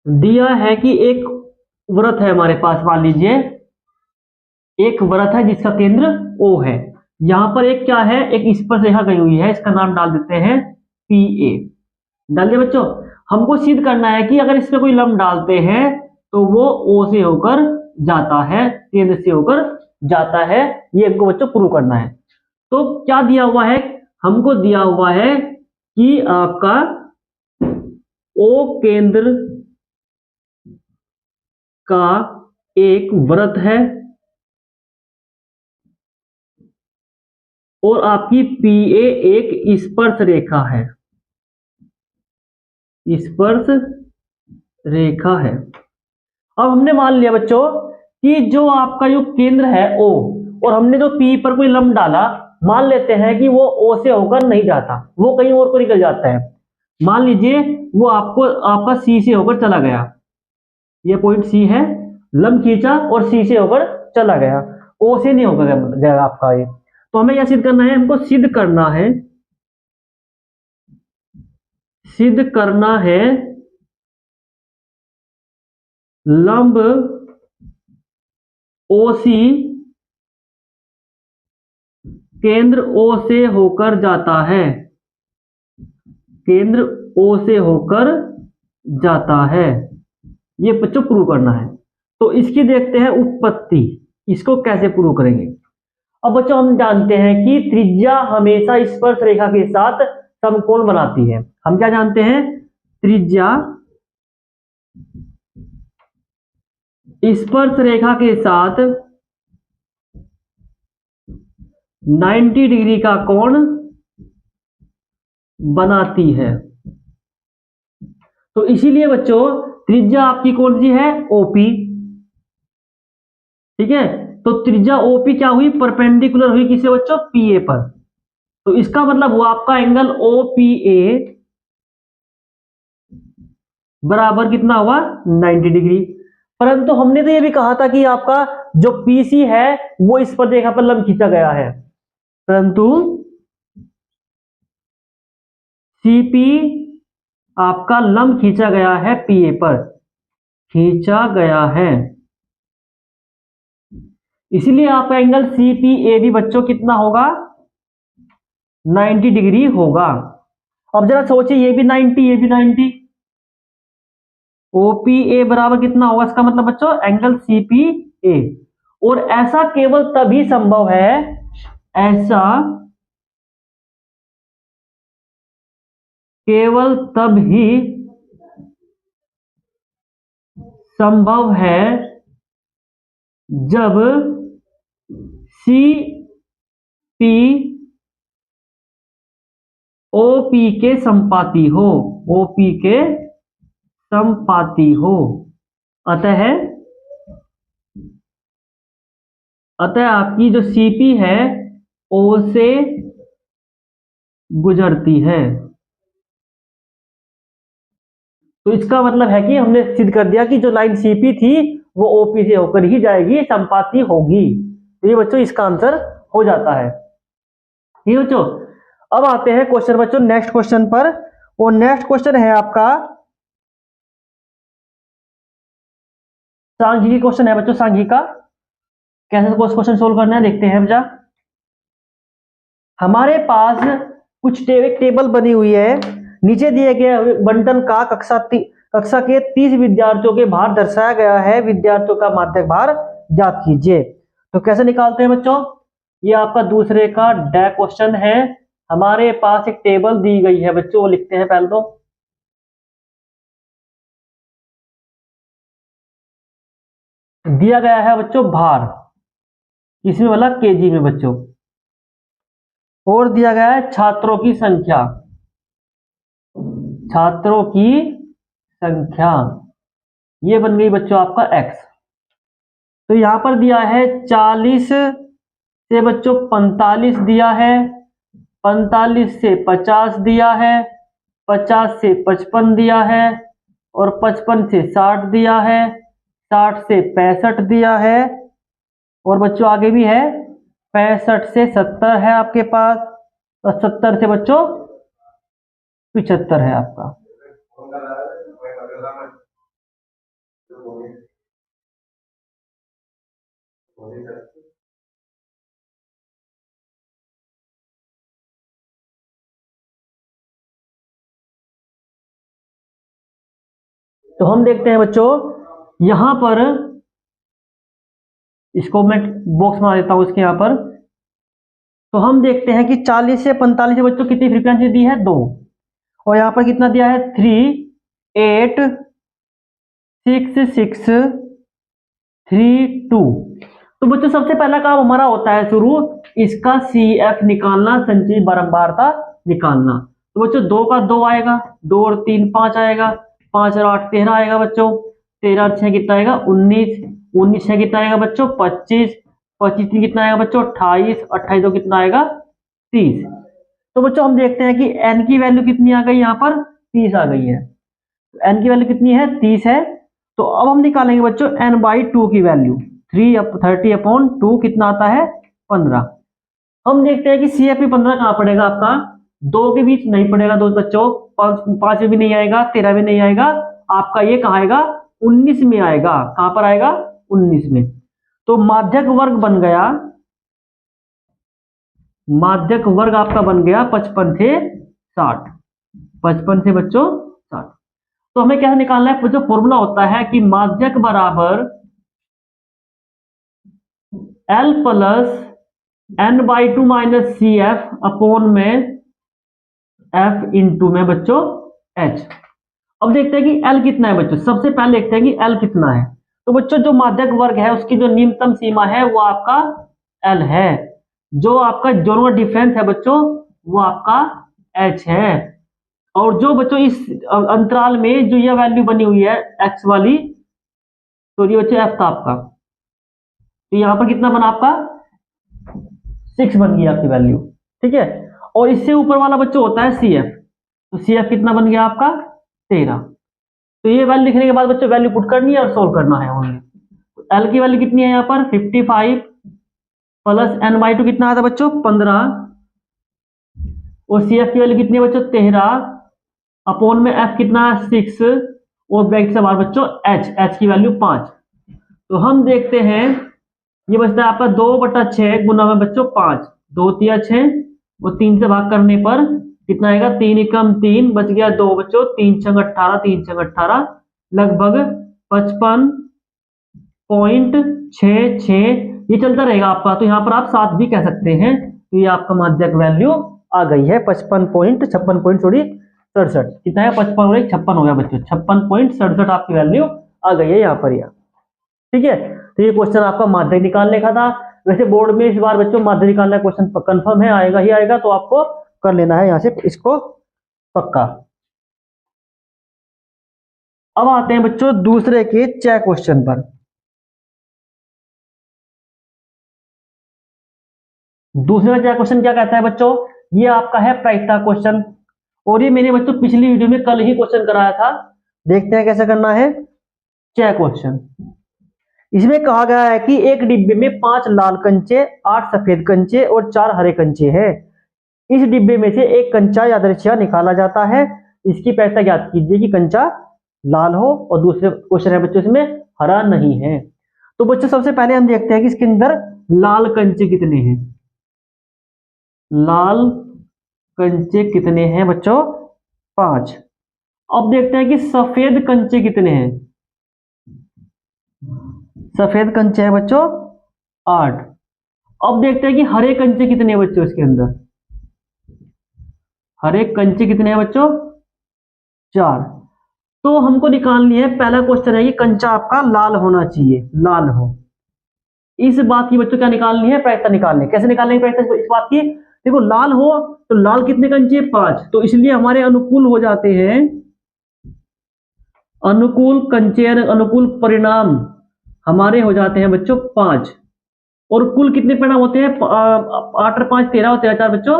दिया है कि एक वृत्त है हमारे पास, मान लीजिए एक वृत्त है जिसका केंद्र O है। यहां पर एक क्या है, एक स्पर्श रेखा गई हुई है, इसका नाम डाल देते हैं PA। डाल दिया बच्चों। हमको सिद्ध करना है कि अगर इसमें कोई लंब डालते हैं तो वो O से होकर जाता है, केंद्र से होकर जाता है। ये हमको बच्चों प्रूव करना है। तो क्या दिया हुआ है, हमको दिया हुआ है कि आपका O केंद्र का एक वृत्त है और आपकी PA एक स्पर्श रेखा है, स्पर्श रेखा है। अब हमने मान लिया बच्चों कि जो आपका जो केंद्र है O और हमने जो P पर कोई लंब डाला, मान लेते हैं कि वो O से होकर नहीं जाता, वो कहीं और को निकल जाता है। मान लीजिए वो आपको आपका C से होकर चला गया, ये पॉइंट C है, लंब खींचा और C से होकर चला गया, O से नहीं होकर गया आपका ये। तो हमें क्या सिद्ध करना है, हमको सिद्ध करना है, सिद्ध करना है लंब OC केंद्र O से होकर जाता है। केंद्र O से होकर जाता है। ये बच्चों प्रूव करना है। तो इसकी देखते हैं उत्पत्ति, इसको कैसे प्रूव करेंगे। अब बच्चों हम जानते हैं कि त्रिज्या हमेशा स्पर्श रेखा के साथ समकोण बनाती है। हम क्या जानते हैं, त्रिज्या स्पर्श रेखा के साथ 90 डिग्री का कोण बनाती है। तो इसीलिए बच्चों त्रिज्या आपकी कौन सी है, ओपी। ठीक है, तो त्रिज्या ओपी क्या हुई, परपेंडिकुलर हुई किसे बच्चों, पीए पर। तो इसका मतलब हुआ आपका एंगल ओपीए बराबर कितना हुआ, 90 डिग्री। परंतु हमने तो ये भी कहा था कि आपका जो पीसी है वो इस पर रेखा पर लंब खींचा गया है, परंतु सीपी आपका लंब खींचा गया है पीए पर, खींचा गया है। इसीलिए आपका एंगल सीपीए भी बच्चों कितना होगा, 90 डिग्री होगा। अब जरा सोचिए, ये भी 90, ये भी 90, ओपीए बराबर कितना होगा, इसका मतलब बच्चों एंगल सीपीए। और ऐसा केवल तभी संभव है, ऐसा केवल तब ही संभव है जब सी पी ओपी के संपाती हो, ओपी के संपाती हो। अतः आपकी जो सीपी है ओ से गुजरती है। तो इसका मतलब है कि हमने सिद्ध कर दिया कि जो लाइन सीपी थी वो ओपी से होकर ही जाएगी, संपाती होगी। तो ये बच्चों इसका आंसर हो जाता है। ठीक है बच्चों, अब आते हैं क्वेश्चन बच्चों नेक्स्ट क्वेश्चन पर। और नेक्स्ट क्वेश्चन है आपका सांख्यिकी क्वेश्चन है बच्चों, सांख्यिकी का। कैसे क्वेश्चन सोल्व करना है देखते हैं बच्चा। हमारे पास कुछ टेबल बनी हुई है, नीचे दिए गए बंटन का कक्षा के 30 विद्यार्थियों के भार दर्शाया गया है, विद्यार्थियों का माध्यक भार ज्ञात कीजिए। तो कैसे निकालते हैं बच्चों, ये आपका दूसरे का डे क्वेश्चन है। हमारे पास एक टेबल दी गई है बच्चों, वो लिखते हैं पहले। तो दिया गया है बच्चों भार, इसमें वाला केजी में बच्चों, और दिया गया है छात्रों की संख्या, छात्रों की संख्या, ये बन गई बच्चों आपका x। तो यहां पर दिया है 40 से बच्चों 45 दिया है, 45 से 50 दिया है, 50 से 55 दिया है, और 55 से 60 दिया है, 60 से 65 दिया है, और बच्चों आगे भी है 65 से 70 है आपके पास, और 70 से बच्चों 75 है आपका। तो हम देखते हैं बच्चों यहां पर, इसको मैं बॉक्स बना देता हूं इसके यहां पर। तो हम देखते हैं कि 40 से 45 से बच्चों कितनी फ्रीक्वेंसी दी है, 2, और यहां पर कितना दिया है, 3, 8, 6, 6, 3, 2। तो बच्चों सबसे पहला काम हमारा होता है शुरू, इसका CF निकालना, संचयी बारंबारता निकालना। तो बच्चों 2 का 2 आएगा, 2 और 3 5 आएगा, 5 और 8 13 आएगा बच्चों, 13 और 6 कितना आएगा, 19, 19 6 कितना आएगा बच्चों, 25, 25 3 कितना आएगा बच्चों, 28, 28 2 कितना आएगा, 30। तो बच्चों हम देखते हैं कि n की वैल्यू कितनी आ गई, यहाँ पर 30 आ गई है। n की वैल्यू कितनी है, 30 है। तो अब हम निकालेंगे बच्चों n/2 की वैल्यू, 30/2 कितना आता है, 15। हम देखते हैं कि CF में 15 कहां पड़ेगा आपका, 2 के बीच नहीं पड़ेगा दो बच्चों, 5 में भी नहीं आएगा, 13 में नहीं आएगा, आपका ये कहां आएगा, 19 में आएगा। कहां पर आएगा, 19 में। तो माध्यक वर्ग बन गया, माध्यक वर्ग आपका बन गया 55 से 60। 55 से बच्चों 60। तो हमें क्या निकालना है, जो फॉर्मूला होता है कि माध्यक बराबर L plus n/2 minus C F upon में F इंटू में बच्चों H। अब देखते हैं कि L कितना है बच्चों। सबसे पहले देखते हैं कि L कितना है। तो बच्चों जो माध्यक वर्ग है उसकी जो न्यूनतम सीमा है वो आपका L है। जो आपका दोनों डिफरेंस है बच्चों वो आपका H है। और जो बच्चों इस अंतराल में जो यह वैल्यू बनी हुई है X वाली, तो ये बच्चों F था आपका, तो यहां पर कितना बना आपका 6 बन गई आपकी वैल्यू। ठीक है। और इससे ऊपर वाला बच्चों होता है CF, तो CF कितना बन गया आपका 13। तो ये वैल्यू लिखने के बाद बच्चों वैल्यू पुट करनी है और सोल्व करना है ओनली। L की वैल्यू कितनी है यहाँ पर 55 प्लस n/2 कितना आता है बच्चों 15, और CF की वैल्यू कितनी है बच्चों 13 अपॉन में F कितना है 6, और ब्रैकेट से बाहर बच्चों H की वैल्यू 5। तो हम देखते हैं ये बचता है आपका 2/6 गुना में बच्चों 5, 2 तिया 6 और 3 से भाग करने पर कितना आएगा 3 एकम 3 बच गया 2 बच्चों, 3 छंग 18, 3 छंग 18 लगभग 55.66 ये चलता रहेगा आपका। तो यहाँ पर आप 7 भी कह सकते हैं। तो ये आपका माध्यक वैल्यू आ गई है 55.67 कितना है 55 और 56 हो गया बच्चों, 56.67 आपकी वैल्यू आ गई है यहाँ पर। यह ठीक है। तो ये क्वेश्चन आपका माध्यक निकालने का था। वैसे बोर्ड में इस बार बच्चों माध्यक निकालना क्वेश्चन कंफर्म है, आएगा ही आएगा, तो आपको कर लेना है यहां से इसको पक्का। अब आते हैं बच्चों दूसरे के चय क्वेश्चन पर। दूसरे का चय क्वेश्चन क्या कहता है बच्चों, ये आपका है प्रायिकता क्वेश्चन, और ये मैंने बच्चों पिछली वीडियो में कल ही क्वेश्चन कराया था। देखते हैं कैसे करना है चय क्वेश्चन। इसमें कहा गया है कि एक डिब्बे में 5 लाल कंचे, 8 सफेद कंचे और 4 हरे कंचे हैं। इस डिब्बे में से एक कंचा यादृच्छिक निकाला जाता है। इसकी प्रायिकता ज्ञात कीजिए कि कंचा लाल हो और दूसरे क्वेश्चन है बच्चों इसमें हरा नहीं है। तो बच्चों सबसे पहले हम देखते हैं कि इसके अंदर लाल कंचे कितने हैं। लाल कंचे कितने हैं बच्चों 5। अब देखते हैं कि सफेद कंचे कितने हैं। सफेद कंचे हैं बच्चों 8। अब देखते हैं कि हरे कंचे कितने हैं बच्चों इसके अंदर। हरे कंचे कितने हैं बच्चों 4। तो हमको निकालनी है, पहला क्वेश्चन है कि कंचा आपका लाल होना चाहिए, लाल हो। इस बात की बच्चों क्या निकालनी है प्रायिकता निकालनी है। कैसे निकालने की प्रायिकता इस बात की, देखो लाल हो तो लाल कितने कंचे 5, तो इसलिए हमारे अनुकूल हो जाते हैं, अनुकूल कंचे अनुकूल परिणाम हमारे हो जाते हैं बच्चों 5। और कुल कितने परिणाम होते हैं 8 और 5 13 और 13 4 बच्चों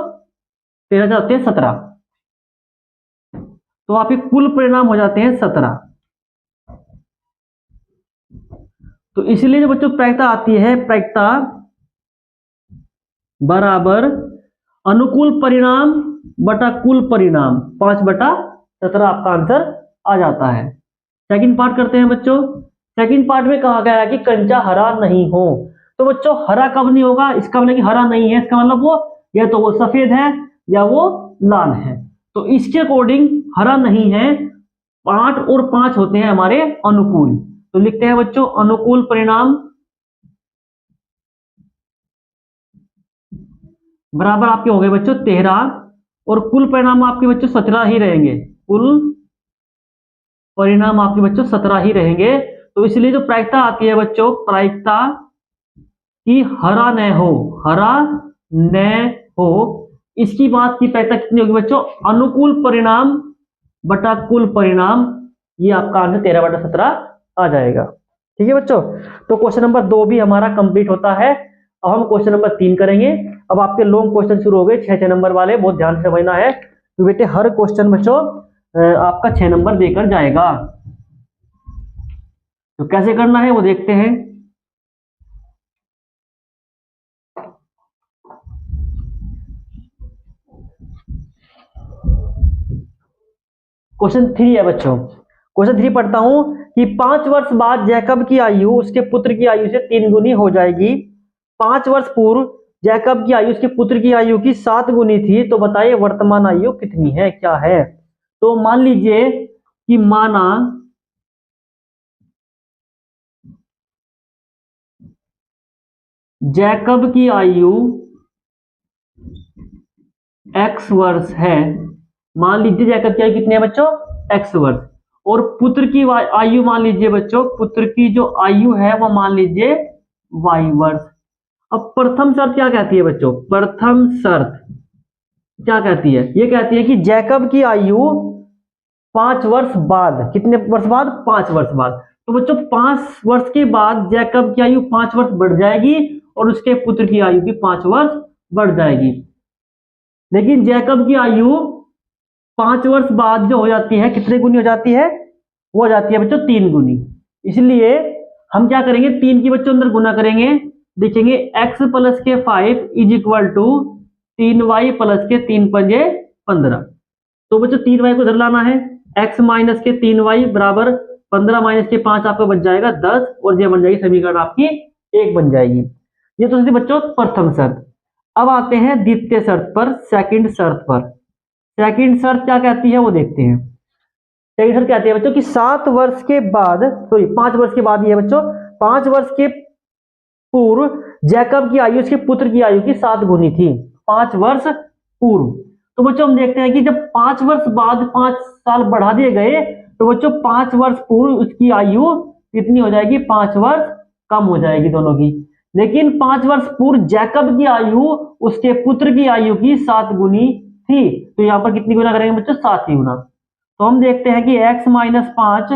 13 4 होते हैं 17। तो आपके कुल परिणाम हो जाते हैं 17। तो इसलिए जो बच्चों प्रायिकता आती है, प्रायिकता बराबर अनुकूल परिणाम बटा कुल परिणाम 5/17 आपका आंसर आ जाता है। सेकंड पार्ट करते हैं बच्चों। सेकंड पार्ट में कहा गया है कि कंचा हरा नहीं हो। तो बच्चों हरा कब नहीं होगा, इसका मतलब कि हरा नहीं है, इसका मतलब वो या तो वो सफेद है या वो लाल है। तो इसके अकॉर्डिंग हरा नहीं है, 8 और 5 होते हैं हमारे अनुकूल। तो लिखते हैं बच्चों अनुकूल परिणाम बराबर आपके हो गए बच्चों 13, और कुल परिणाम आपके बच्चों 17 ही रहेंगे। कुल परिणाम आपके बच्चों 17 ही रहेंगे। तो इसलिए जो प्रायिकता आती है बच्चों, प्रायिकता कि हरा न हो, हरा न हो, इसकी बात की प्रायिकता कितनी होगी बच्चों, अनुकूल परिणाम बटा कुल परिणाम। ये आपका आंसर 13/17 आ जाएगा। ठीक है बच्चों। तो क्वेश्चन नंबर 2 भी हमारा कंप्लीट होता है। अब हम क्वेश्चन नंबर 3 करेंगे। अब आपके लॉन्ग क्वेश्चन शुरू हो गए 6 नंबर वाले, बहुत ध्यान से समझना है। तो बेटे हर क्वेश्चन बच्चों आपका 6 नंबर देकर जाएगा। तो कैसे करना है वो देखते हैं। क्वेश्चन 3 है बच्चों। क्वेश्चन 3 पढ़ता हूं कि 5 वर्ष बाद जैकब की आयु उसके पुत्र की आयु से 3 गुनी हो जाएगी। 5 वर्ष पूर्व जैकब की आयु उसके पुत्र की आयु की 7 गुनी थी, तो बताइए वर्तमान आयु कितनी है, क्या है। तो मान लीजिए कि माना जैकब की आयु x वर्ष है। मान लीजिए जैकब की आयु कितनी है बच्चों, x वर्ष। और पुत्र की आयु मान लीजिए बच्चों, पुत्र की जो आयु है वो मान लीजिए y वर्ष। अब प्रथम शर्त क्या कहती है बच्चों, प्रथम शर्त क्या कहती है, ये कहती है कि जैकब की आयु 5 वर्ष बाद, कितने वर्ष बाद, 5 वर्ष बाद। तो बच्चों 5 वर्ष के बाद जैकब की आयु 5 वर्ष बढ़ जाएगी और उसके पुत्र की आयु भी 5 वर्ष बढ़ जाएगी। लेकिन जैकब की आयु 5 वर्ष बाद जो हो जाती है, कितने गुनी हो जाती है, वो हो जाती है बच्चों 3 गुनी। इसलिए हम क्या करेंगे, 3 की बच्चों अंदर गुना करेंगे, लिखेंगे x प्लस के 5 is equal to 3y plus के 3 पंजे 15। तो बच्चों 3y को इधर लाना है, x माइनस के 3y बराबर 15 माइनस के 5 आपका बन जाएगा 10, और ये बन जाएगी समीकरण आपकी 1 बन जाएगी। ये तो थी बच्चों प्रथम शर्त। अब आते हैं द्वितीय शर्त पर, सेकंड शर्त पर। सेकंड शर्त क्या कहती है वो देखते हैं। सेकंड शर्त कहती है बच्चों कि 7 वर्ष के बाद, सॉरी 5 वर्ष के बाद, ये बच्चों 5 वर्ष के पूर्व जैकब की आयु उसके पुत्र की आयु की 7 गुनी थी, 5 वर्ष पूर्व। तो बच्चों हम देखते हैं कि जब 5 वर्ष बाद 5 साल बढ़ा दिए गए, तो बच्चों 5 वर्ष पूर्व उसकी आयु कितनी हो जाएगी, 5 वर्ष कम हो जाएगी दोनों की। लेकिन 5 वर्ष पूर्व जैकब की आयु उसके पुत्र की आयु की 7 गुनी थी, तो यहां पर कितनी गुना करेंगे बच्चों, 7 ही गुना। तो हम देखते हैं कि x minus 5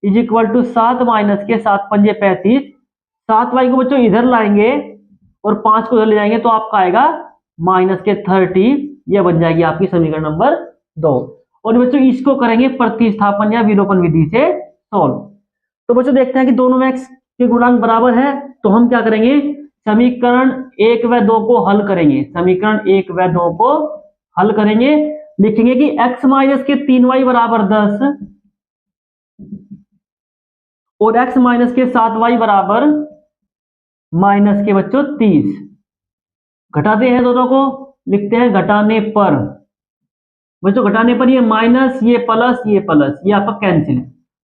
is equal to 7 minus के 7 पंजे 35। 7y को बच्चों इधर लाएंगे और 5 को इधर ले जाएंगे, तो आपका आएगा माइनस के 30। यह बन जाएगी आपकी समीकरण नंबर 2। और बच्चों इसको करेंगे प्रतिस्थापन या विलोपन विधि से सॉल्व। तो बच्चों देखते हैं कि दोनों में x के गुणांक बराबर है, तो हम क्या करेंगे, समीकरण 1 व 2 को हल करेंगे। समीकरण 1 व 2 को हल करेंगे, लिखेंगे कि x माइनस के 3y बराबर 10 और x माइनस के 7y बराबर माइनस के बच्चों 30। घटाते हैं दोनों को, लिखते हैं घटाने पर। बच्चों घटाने पर ये माइनस, ये प्लस, ये प्लस, ये आपका कैंसिल।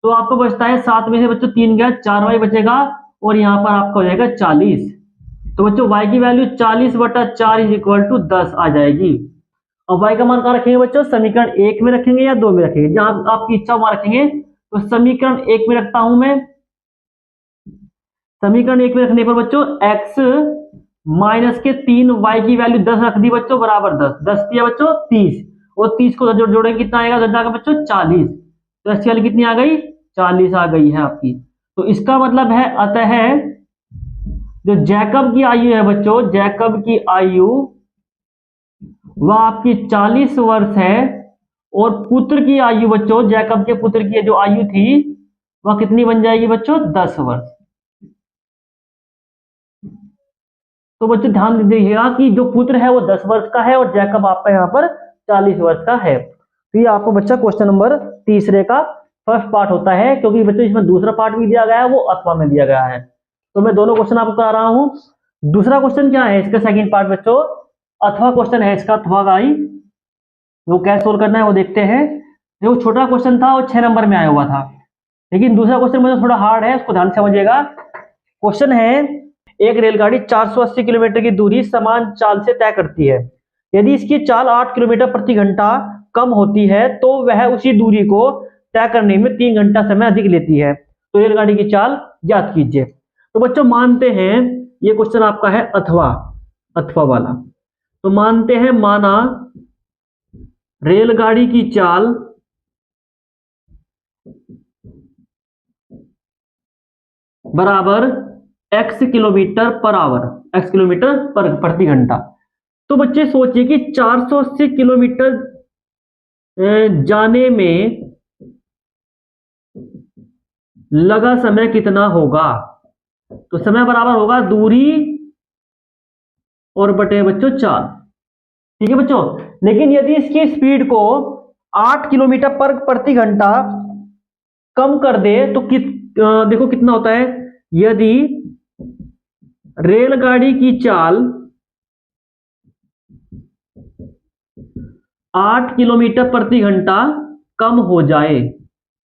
तो आपको बचता है 7 में से बच्चों 3 गया, 4y बचेगा, और यहां पर आपका हो जाएगा 40। तो बच्चों y की वैल्यू 40/4 इज इक्वल टू 10 आ जाएगी। अब y का मान कहां रखेंगे बच्चों, समीकरण 1 में रखेंगे या 2 में रखेंगे, जहां आपकी इच्छा वहां रखेंगे। तो समीकरण 1 में रखता हूं मैं। समीकरण 1 में रखने पर बच्चों x माइनस के 3 y की वैल्यू 10 रख दी बच्चों, बराबर 10, 10 दिया बच्चों 30, और 30 को जोड़ेंगे कितना आएगा, जाएगा बच्चों 40। तो x की वैल्यू कितनी आ गई, 40 आ गई है आपकी। तो इसका मतलब है अतः जो जैकब की आयु है बच्चों, जैकब की आयु वह आपकी 40 वर्ष है, और पुत्र की आयु बच्चों, जैकब के पुत्र की जो आयु थी वह कितनी बन जाएगी बच्चों, 10 वर्ष। तो बच्चों ध्यान दीजिएगा कि जो पुत्र है वो 10 वर्ष का है और जैकब आपका यहाँ पर 40 वर्ष का है। तो ये आपको बच्चा क्वेश्चन नंबर तीसरे का फर्स्ट पार्ट होता है, क्योंकि बच्चों इसमें दूसरा पार्ट भी दिया गया है, वो अथवा में दिया गया है। तो मैं दोनों क्वेश्चन आपको करा रहा हूं। दूसरा क्वेश्चन क्या है इसका, सेकंड पार्ट बच्चों अथवा क्वेश्चन है इसका, अथवा गाई। वो कैसे सोल्व करना है वो देखते हैं। जो छोटा क्वेश्चन था वो 6 नंबर में आया हुआ था, लेकिन दूसरा क्वेश्चन मुझे थोड़ा हार्ड है, उसको ध्यान से समझिएगा। क्वेश्चन है, एक रेलगाड़ी 480 किलोमीटर की दूरी समान चाल से तय करती है। यदि इसकी चाल 8 किलोमीटर प्रति घंटा कम होती है, तो वह उसी दूरी को तय करने में 3 घंटा समय अधिक लेती है। तो रेलगाड़ी की चाल ज्ञात कीजिए। तो बच्चों मानते हैं ये क्वेश्चन आपका है अथवा, अथवा वाला। तो मानते हैं, माना रेलगाड़ी की चाल बराबर x kilometre per hour, x kilometre पर प्रति घंटा। तो बच्चे सोचिए कि 480 किलोमीटर जाने में लगा समय कितना होगा। तो समय बराबर होगा दूरी और बटे बच्चों चाल, ठीक है बच्चों। लेकिन यदि इसकी स्पीड को 8 किलोमीटर पर प्रति घंटा कम कर दे तो देखो कितना होता है। यदि रेलगाड़ी की चाल 8 किलोमीटर प्रति घंटा कम हो जाए,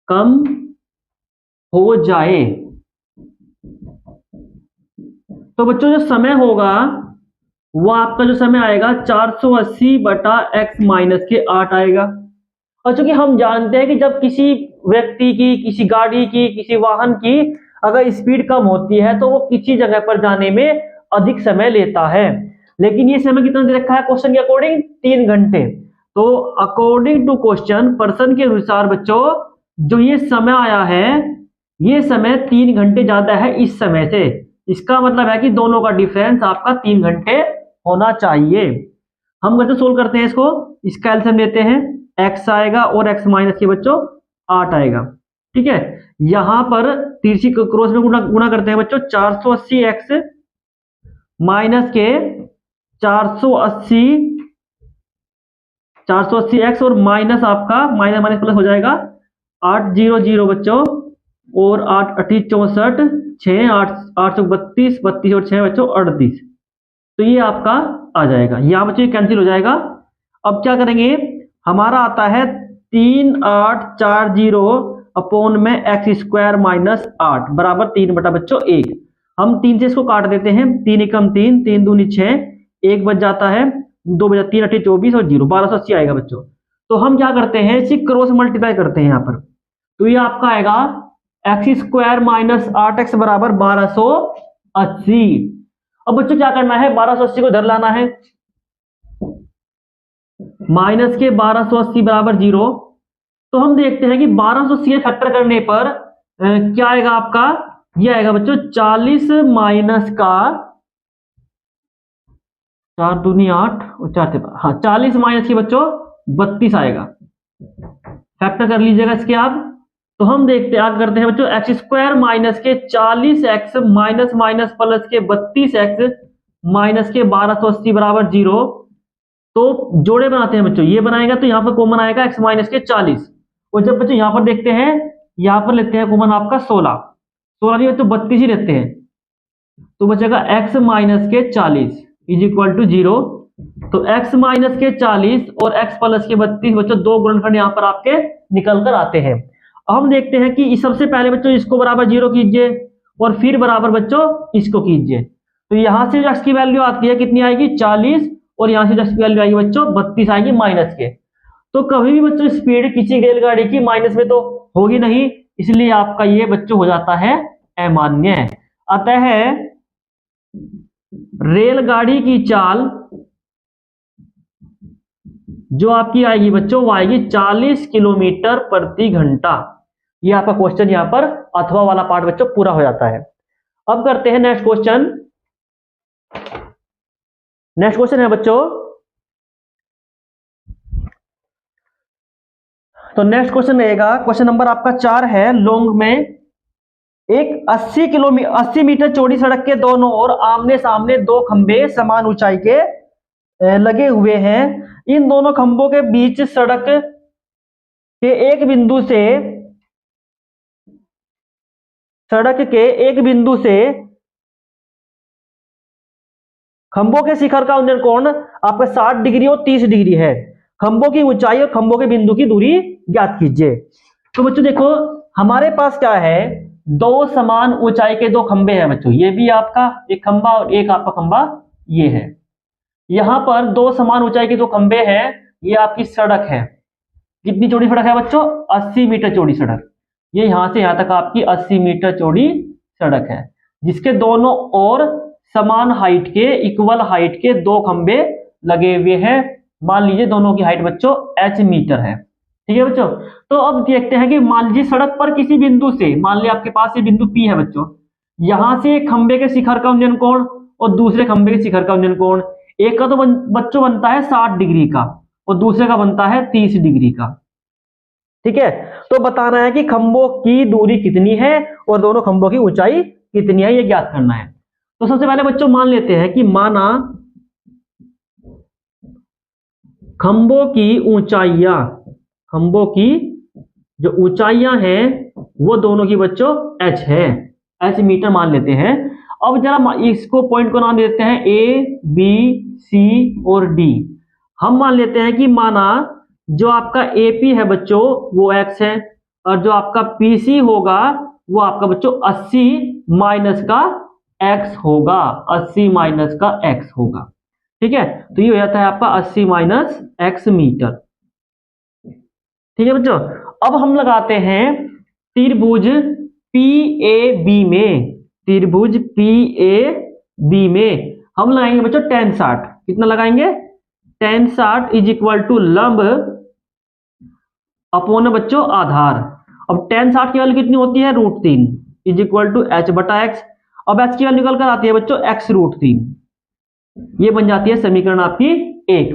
कम हो जाए, तो बच्चों जो समय होगा वो आपका जो समय आएगा 480 बटा x माइनस के 8 आएगा। और चूंकि हम जानते हैं कि जब किसी व्यक्ति की, किसी गाड़ी की, किसी वाहन की अगर स्पीड कम होती है तो वो किसी जगह पर जाने में अधिक समय लेता है, लेकिन ये समय कितना दे रखा है क्वेश्चन के अकॉर्डिंग 3 घंटे। तो अकॉर्डिंग टू क्वेश्चन, पर्सन के अनुसार बच्चों जो ये समय आया है ये समय 3 घंटे ज्यादा है इस समय से। इसका मतलब है कि दोनों का डिफरेंस आपका 3 घंटे होना चाहिए। हम कैसे सोल्व करते हैं इसको, इसका एलसीएम लेते हैं, x आएगा और x माइनस के बच्चों 8 आएगा। ठीक है, यहां पर तिरछी क्रॉस में गुणा करते हैं बच्चों, 480x माइनस के 480x और माइनस आपका माइनस माइनस प्लस हो जाएगा 800 बच्चों और 8 8 64 6 8 832 32 और 6 बच्चों 38। तो ये आपका आ जाएगा, यहां बच्चों कैंसिल हो जाएगा। अब क्या करेंगे, हमारा आता है 3840 अपॉन में x स्क्वायर माइनस 8 बराबर 3 बटा बच्चों 1। हम 3 से इसको काट देते हैं, 3 एकम 3 3 दूनी 6, 1 बच जाता है, 2 बचा 3 8 24 और 0 1280 आएगा बच्चों। तो हम क्या करते हैं इसी क्रॉस मल्टीप्लाई करते हैं यहाँ पर, तो ये आपका आएगा x स्क्वायर माइनस 8x बराबर 1280। अब बच्चों क्या करना है, 1280 को इधर लाना है, माइनस के 1280 बराबर 0। तो हम देखते हैं कि 1280 फैक्टर करने पर क्या आएगा आपका, ये आएगा बच्चों 40 माइनस का 4 दूनी 8 और 4 से, हाँ 40 माइनस के बच्चों 32 आएगा। फैक्टर कर लीजिएगा इसके आप। तो हम देखते हैं, आगे करते हैं बच्चों, एक्स स्क्वायर माइनस के 40x माइनस माइनस प्लस के 32x माइनस के 1280 बराबर 0। तो जोड़े बनाते हैं बच्चों, ये बनाएगा तो यहाँ पर कॉमन आएगा x माइनस के 40, और जब बच्चों यहाँ पर देखते हैं, यहाँ पर लेते हैं कॉमन आपका 16 नहीं बच्चों 32 ही लेते हैं, तो बचेगा x माइनस के 40 इज इक्वल टू 0। तो x माइनस के 40 और x प्लस के 32 बच्चों दो गुणनखंड यहाँ पर आपके निकल कर आते हैं। अब हम देखते हैं कि सबसे पहले बच्चों इसको बराबर 0 कीजिए और फिर बराबर बच्चों इसको कीजिए। तो यहां से जो x की वैल्यू आती है कितनी आएगी 40, और यहां से जो x की वैल्यू आएगी बच्चों 32 आएगी माइनस के। तो कभी भी बच्चों स्पीड किसी रेलगाड़ी की माइनस में तो होगी नहीं, इसलिए आपका ये बच्चों हो जाता है अमान्य। अतः रेलगाड़ी की चाल जो आपकी आएगी बच्चों वो आएगी 40 किलोमीटर प्रति घंटा। ये आपका क्वेश्चन यहां पर अथवा वाला पार्ट बच्चों पूरा हो जाता है। अब करते हैं नेक्स्ट क्वेश्चन। नेक्स्ट क्वेश्चन है बच्चों, तो नेक्स्ट क्वेश्चन रहेगा, क्वेश्चन नंबर आपका 4 है। लॉन्ग में एक 80 मीटर चौड़ी सड़क के दोनों ओर आमने सामने दो खंभे समान ऊंचाई के लगे हुए हैं। इन दोनों खंभों के बीच सड़क के एक बिंदु से खंभों के शिखर का उन्नयन कोण आपका 60 डिग्री और 30 डिग्री है। खंभों की ऊंचाई और खंभों के बिंदु की दूरी ज्ञात कीजिए। तो बच्चों देखो हमारे पास क्या है, दो समान ऊंचाई के दो खंभे हैं बच्चों, ये भी आपका एक खंभा और एक आपका खंभा ये है। यहां पर दो समान ऊंचाई के दो खंभे हैं, ये आपकी सड़क है। कितनी चौड़ी सड़क है बच्चों 80 मीटर चौड़ी सड़क। ये यहां से यहां तक आपकी 80 मीटर चौड़ी सड़क है, जिसके दोनों ओर समान हाइट के, इक्वल हाइट के दो खंभे लगे हुए हैं। मान लीजिए दोनों की हाइट बच्चों h मीटर है। ठीक है बच्चों, तो अब देखते हैं कि मान लीजिए सड़क पर किसी बिंदु से, मान लीजिए आपके पास ये बिंदु P है बच्चों, यहां से एक खंभे के शिखर का उन्नयन कोण और दूसरे खंभे के शिखर का उन्नयन कोण, एक का तो बच्चों बनता है 60 डिग्री का और दूसरे का बनता है 30 डिग्री का। ठीक है, तो बताना है कि खंभों की दूरी कितनी है और दोनों खंभों की ऊंचाई कितनी है, ये ज्ञात करना है। तो सबसे पहले बच्चों मान लेते हैं कि माना खंभों की ऊंचाइयां, खंभों की जो ऊंचाइयां हैं वो दोनों की बच्चों h है, h मीटर मान लेते हैं। अब जरा इसको पॉइंट को नाम देते हैं A B C और D। हम मान लेते हैं कि माना जो आपका AP है बच्चों वो x है, और जो आपका PC होगा वो आपका बच्चों 80 माइनस का x होगा, 80 माइनस का x होगा। ठीक है, तो ये हो जाता है आपका 80 माइनस x मीटर। ठीक है बच्चों, अब हम लगाते हैं त्रिभुज PAB में, त्रिभुज PAB में हम लगाएंगे बच्चों tan 60। कितना लगाएंगे? tan 60 इज इक्वल टू लंब अपॉन बच्चों आधार। अब tan 60 की वैल्यू कितनी होती है? √3 इज इक्वल टू h बटा x। अब h की वैल्यू निकल कर आती है बच्चों x √3। ये बन जाती है समीकरण आपकी 1।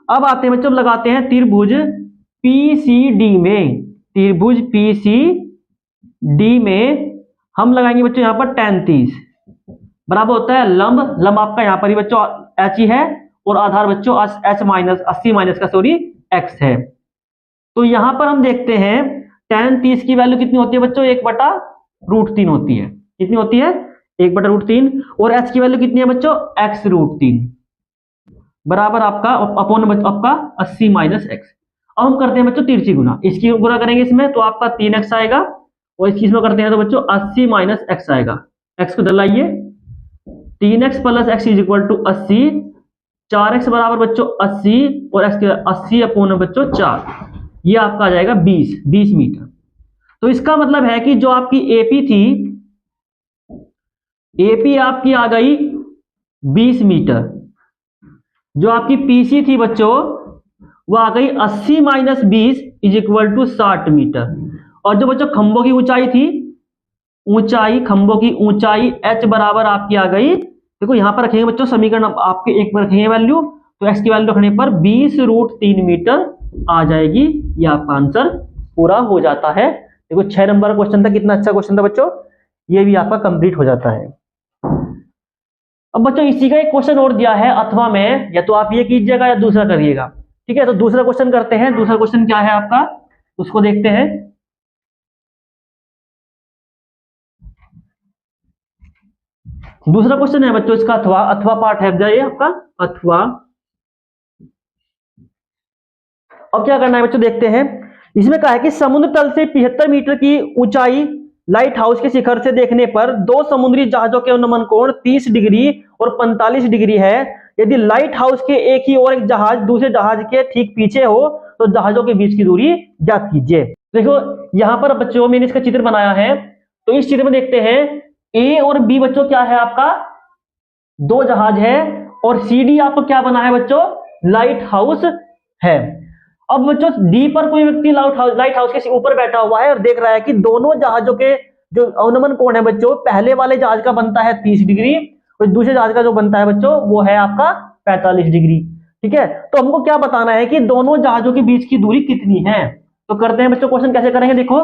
अब आते हैं बच्चों, लगाते हैं त्रिभुज PCD में, त्रिभुज PCD में हम लगाएंगे बच्चों यहां पर tan 30 बराबर होता है लंब, लंब आपका यहां पर ही बच्चों h ही है, और आधार बच्चों h माइनस 80 माइनस का सॉरी x है। तो यहां पर हम देखते हैं tan 30 की वैल्यू कितनी होती है बच्चों? 1/√3 होती है। कितनी होती है? 1/√3। और h की वैल्यू कितनी है बच्चों? x √3 बराबर आपका अपॉन आपका 80 माइनस x। अब हम करते हैं बच्चों तिरछी गुना, इसकी गुना करेंगे इसमें तो आपका 3x आएगा, और इसकी इसमें करते हैं तो बच्चों 80 माइनस x आएगा। x को दलाइए, 3x plus x is equal to 80, 4x बराबर बच्चों 80, और x के 80 अपॉन बच्चों 4, ये आपका आ जाएगा 20 मीटर। तो इसका मतलब है कि जो आपकी AP थी, AP आपकी आ गई 20 मीटर, जो आपकी PC थी बच्चों वो आ गई 80 minus 20 is equal to 60 metre. और जो बच्चों खंभों की ऊंचाई थी, ऊंचाई खंभों की ऊंचाई h बराबर आपकी आ गई, देखो यहां पर रखेंगे बच्चों समीकरण आपके 1 पर रखेंगे वैल्यू, तो x की वैल्यू रखने पर 20√3 मीटर आ जाएगी। ये आपका आंसर पूरा हो जाता है। देखो 6 नंबर का क्वेश्चन था, कितना अच्छा क्वेश्चन था बच्चों, ये भी आपका कंप्लीट हो जाता है। अब बच्चों इसी का एक क्वेश्चन और दिया है अथवा में, या तो आप ये कीजिएगा या दूसरा करिएगा। ठीक है, तो दूसरा क्वेश्चन करते हैं। दूसरा क्वेश्चन क्या है आपका, उसको देखते हैं। दूसरा क्वेश्चन है बच्चों इसका अथवा, अथवा पार्ट है जाइए आपका अथवा। अब क्या करना है बच्चों देखते हैं। इसमें कहा है कि समुद्र तल से 75 मीटर की ऊंचाई लाइट हाउस के शिखर से देखने पर दो समुद्री जहाजों के अनुमान कोण 30 डिग्री और 45 डिग्री है। यदि लाइट हाउस के एक ही और एक जहाज दूसरे जहाज के ठीक पीछे हो तो जहाजों के बीच की दूरी ज्ञात कीजिए। देखो यहां पर बच्चों मैंने इसका चित्र बनाया है, तो इस चित्र में देखते हैं ए और बी बच्चों क्या है आपका, दो जहाज है, और सी डी आपको क्या बना है बच्चों, लाइट हाउस है। अब बच्चों डी पर कोई व्यक्ति लाइट हाउस के ऊपर बैठा हुआ है और देख रहा है कि दोनों जहाजों के जो अनुमान कोण है बच्चों, पहले वाले जहाज का बनता है 30 डिग्री और दूसरे जहाज का जो बनता है बच्चों वो है आपका 45 डिग्री। ठीक है, तो हमको क्या बताना है कि दोनों जहाजों के बीच की दूरी कितनी है। तो करते हैं बच्चों, क्वेश्चन कैसे करेंगे, देखो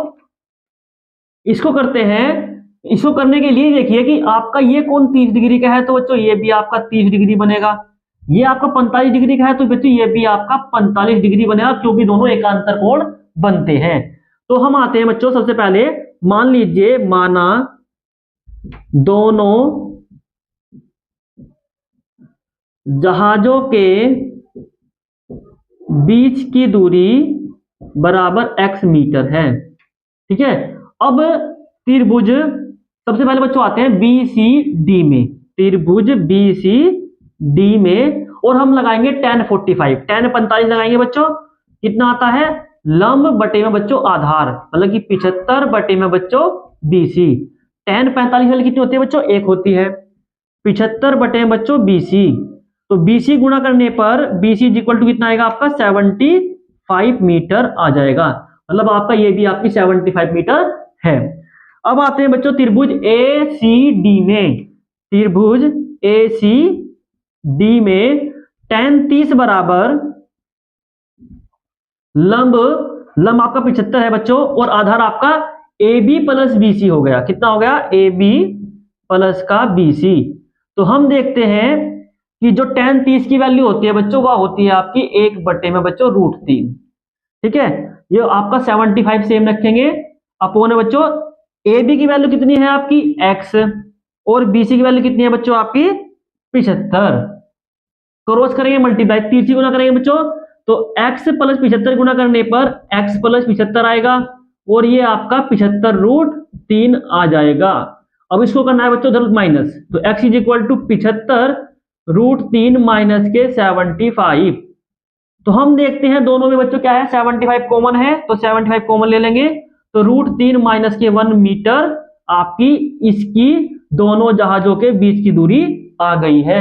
इसको करते हैं। इसको करने के लिए देखिए कि आपका ये कोण 30 डिग्री का है, तो बच्चों ये भी आपका 30 डिग्री बनेगा। ये आपका 45 डिग्री का है, तो बच्चों ये भी आपका 45 डिग्री बनेगा, क्योंकि दोनों एकांतर कोण बनते हैं। तो हम आते हैं बच्चों, सबसे पहले मान लीजिए, माना दोनों जहाजों के बीच की दूरी बराबर x मीटर है। ठीक है, अब त्रिभुज सबसे पहले बच्चों आते हैं BCD में, त्रिभुज BCD में, और हम लगाएंगे tan 45, tan 45 लगाएंगे बच्चों, कितना आता है, लंब बटे में बच्चों आधार, मतलब कि 75 बटे में बच्चों BC। tan 45 वाली कितनी होती है बच्चों, 1 होती है, 75 बटे में बच्चों BC, तो BC गुणा करने पर BC इक्वल टू कितना आएगा आपका 75 मीटर आ जाएगा, मतलब आपका ये भी आपकी 75 मीटर है। अब आते हैं बच्चों त्रिभुज ACD में, त्रिभुज ACD में tan 30 बराबर लंब, लंब आपका 75 है बच्चों, और आधार आपका AB प्लस BC हो गया, कितना हो गया, AB प्लस का BC। तो हम देखते हैं कि जो tan 30 की वैल्यू होती है बच्चों वह होती है आपकी 1 बटे में बच्चों √3। ठीक है, ये आपका 75 सेम रखेंगे, अपॉन बच्चों AB की वैल्यू कितनी है आपकी x, और BC की वैल्यू कितनी है बच्चों आपकी 75, क्रॉस करेंगे मल्टीप्लाई, 30 गुना करेंगे बच्चों तो x प्लस 75 गुना करने पर x प्लस 75 आएगा और ये आपका 75√3 आ जाएगा। अब इसको करना है बच्चों उधर माइनस, तो x is equal to 75√3 minus के 75। तो हम देखते हैं दोनों में बच्चों क्या है, 75 कॉमन है, तो 75 कॉमन ले लेंगे, तो √3 माइनस के 1 मीटर आपकी इसकी दोनों जहाजों के बीच की दूरी आ गई है।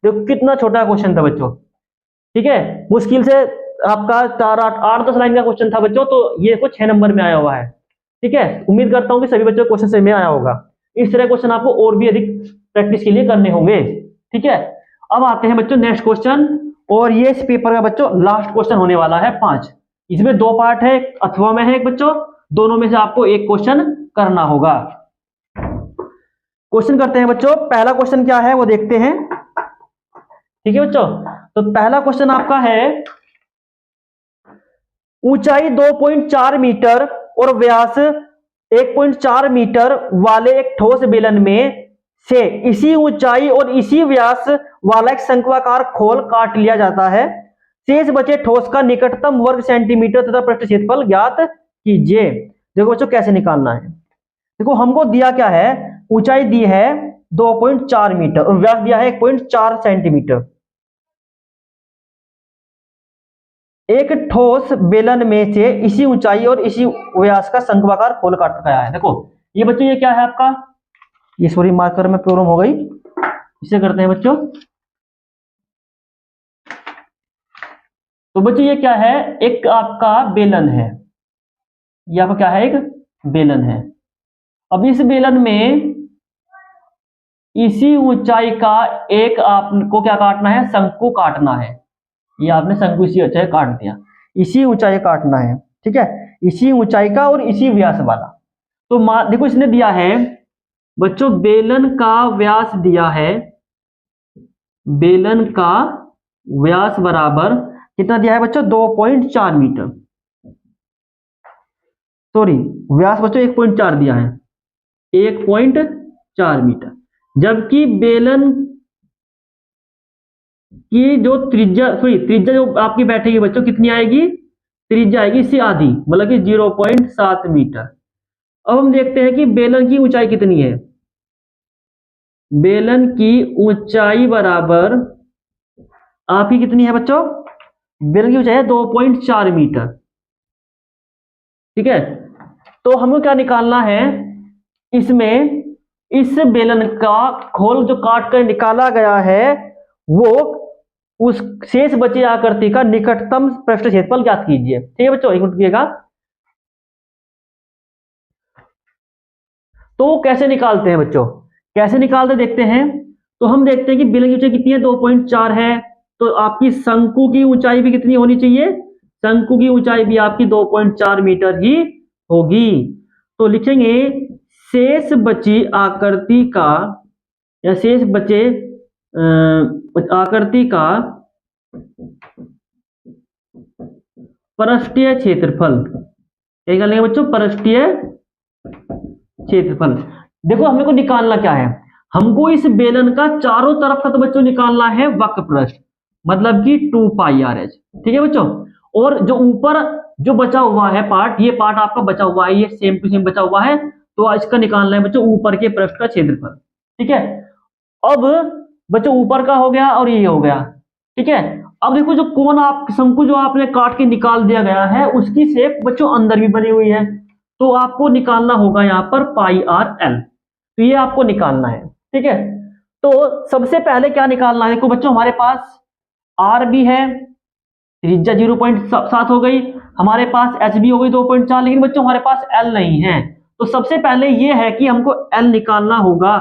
देखो कितना छोटा क्वेश्चन था बच्चों, ठीक है, मुश्किल से आपका 8-10 लाइन का क्वेश्चन था बच्चों, तो ये कुछ 6 नंबर में आया हुआ है। ठीक है, उम्मीद करता हूं कि सभी बच्चों क्वेश्चन से में आया होगा। इस तरह क्वेश्चन आपको और भी अधिक प्रैक्टिस के लिए करने होंगे। ठीक है, अब आते हैं बच्चों नेक्स्ट क्वेश्चन, और ये इस पेपर का बच्चों लास्ट क्वेश्चन होने वाला है 5। इसमें 2 पार्ट है, अथवा में है एक बच्चों, दोनों में से आपको एक क्वेश्चन करना होगा। क्वेश्चन करते हैं बच्चों, पहला क्वेश्चन क्या है वो देखते हैं। ठीक है बच्चों, तो पहला क्वेश्चन आपका है, ऊंचाई 2.4 मीटर और व्यास 1.4 मीटर वाले एक ठोस बेलन में से इसी ऊंचाई और इसी व्यास वाला एक शंक्वाकार खोल काट लिया जाता है। शेष बचे ठोस का निकटतम वर्ग सेंटीमीटर तथा पृष्ठ क्षेत्रफल ज्ञात कीजिए। देखो बच्चों कैसे निकालना है, देखो हमको दिया क्या है, ऊंचाई दी है 2.4 मीटर और व्यास दिया है 1.4 सेंटीमीटर। एक ठोस बेलन में से इसी ऊंचाई और इसी व्यास का शंक्वाकार खोल काटा गया है। देखो ये बच्चों ये क्या है आपका, ये सॉरी मार्कर में प्रॉब्लम हो गई, इसे करते हैं बच्चों। तो बच्चों ये क्या है, एक आपका बेलन है, ये आपका क्या है, एक बेलन है। अब इस बेलन में इसी ऊंचाई का एक आपको क्या काटना है, शंकु काटना है। ये आपने शंकु इसी ऊंचाई काट दिया, इसी ऊंचाई काटना है। ठीक है, इसी ऊंचाई का और इसी व्यास वाला। तो देखो इसने दिया है बच्चों, बेलन का व्यास दिया है, बेलन का व्यास बराबर कितना दिया है बच्चों, 2.4 मीटर, सॉरी व्यास बच्चों 1.4 दिया है, 1.4 मीटर। जबकि बेलन की जो त्रिज्या, सॉरी त्रिज्या जो आपकी बैठेगी बच्चों कितनी आएगी, त्रिज्या आएगी इससे आधी, मतलब कि 0.7 मीटर। अब हम देखते हैं कि बेलन की ऊंचाई कितनी है। बेलन की ऊंचाई बराबर आपकी कितनी है बच्चों, बेलन की ऊंचाई है 2.4 मीटर। ठीक है, तो हमको क्या निकालना है, इसमें इस बेलन का खोल जो काट कर निकाला गया है वो उस शेष बची आकृति का निकटतम पृष्ठ क्षेत्रफल ज्ञात कीजिए। ठीक है बच्चों, एक मिनट कीजिएगा। तो कैसे निकालते हैं बच्चों, कैसे निकालते देखते हैं। तो हम देखते हैं कि बेलन की ऊंचाई कितनी है, 2.4 है, तो आपकी शंकु की ऊंचाई भी कितनी होनी चाहिए, शंकु की ऊंचाई भी आपकी 2.4 मीटर ही होगी। तो लिखेंगे शेष बची आकृति का, या शेष बचे आकृति का पृष्ठीय क्षेत्रफल, क्या निकालेंगे बच्चों, पृष्ठीय क्षेत्रफल। देखो हमें को निकालना क्या है, हमको इस बेलन का चारों तरफ का तो बच्चों निकालना है वक्र पृष्ठ, मतलब कि 2πRh। ठीक है बच्चों, और जो ऊपर जो बचा हुआ है पार्ट, ये पार्ट आपका बचा हुआ है, ये सेम टू सेम बचा हुआ है, तो इसका निकालना है बच्चों ऊपर के पृष्ठ का क्षेत्रफल। ठीक है, अब बच्चों ऊपर का हो गया और ये हो गया। ठीक है, अब देखो जो कोण आप शंकु जो आपने काट के निकाल दिया गया है उसकी शेप बच्चों अंदर भी बनी हुई है, तो आपको निकालना होगा यहाँ पर πRL, तो ये आपको निकालना है। ठीक है, तो सबसे पहले क्या निकालना है, देखो बच्चों हमारे पास R भी है, त्रिज्या 0.7 हो गई, हमारे पास H भी हो गई 2.4, लेकिन बच्चों हमारे पास L नहीं है। तो सबसे पहले ये है कि हमको L निकालना होगा।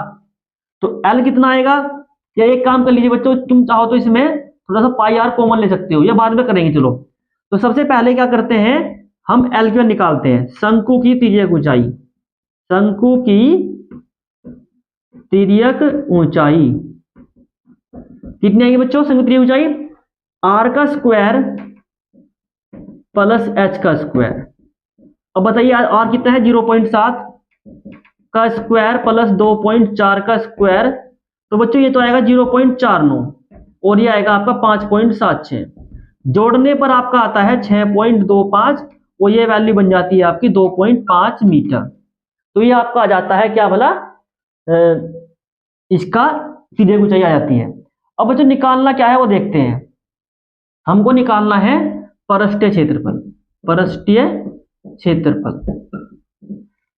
तो L कितना आएगा, या एक काम कर लीजिए बच्चों, तुम चाहो तो इसमें थोड़ा सा πR कॉमन ले सकते हो, या बाद में करेंगे। चलो तो सबसे पहले क्या करते हैं, हम L की निकालते हैं, शंकु की तिर्यक ऊंचाई, शंकु की तिर्यक ऊंचाई कितनी आएगी बच्चों, शंकु तिर्यक ऊंचाई R का स्क्वायर प्लस H का स्क्वायर। अब बताइए R कितना है, 0.7 का स्क्वायर प्लस 2.4 का स्क्वायर, तो बच्चों ये तो आएगा 0.49 और ये आएगा आपका 5.76। जोड़ने पर आपका आता है 6.25 और ये वैल्यू बन जाती है आपकी 2.5 मीटर। तो ये आपका आ जाता है क्या भला, इसका सीधे ऊंचाई आ जाती है। अब बच्चों निकालना क्या है वो देखते हैं। हमको निकालना है पृष्ठीय क्षेत्रफल, पृष्ठीय क्षेत्रफल।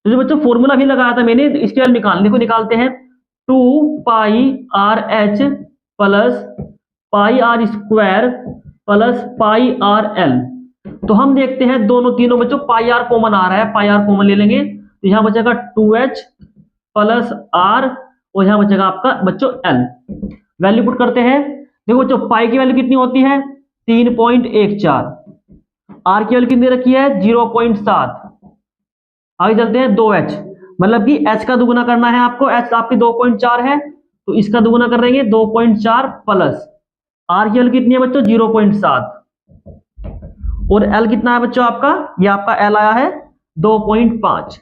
तो जो बच्चों फॉर्मूला भी लगाया था मैंने, इसके बाद देखो निकालते हैं। 2πRh plus πr² plus πrl। तो हम देखते हैं दोनों तीनों बच्चों πr कॉमन आ रहा है, πr कॉमन ले लेंगे तो यहां बचेगा 2h प्लस r और यहां बचेगा आपका बच्चों l। वैल्यू पुट करते हैं। देखो बच्चों पाई की वैल्यू कितनी होती है 3.14, r की वैल्यू कितनी रखी है 0.7। आगे चलते हैं 2h, मतलब कि h का दुगुना करना है आपको, h आपकी 2.4 है तो इसका दुगुना कर देंगे 2.4 प्लस r की वैल्यू कितनी है बच्चों 0.7 और l कितना है बच्चों आपका, ये आपका l आया है 2.5।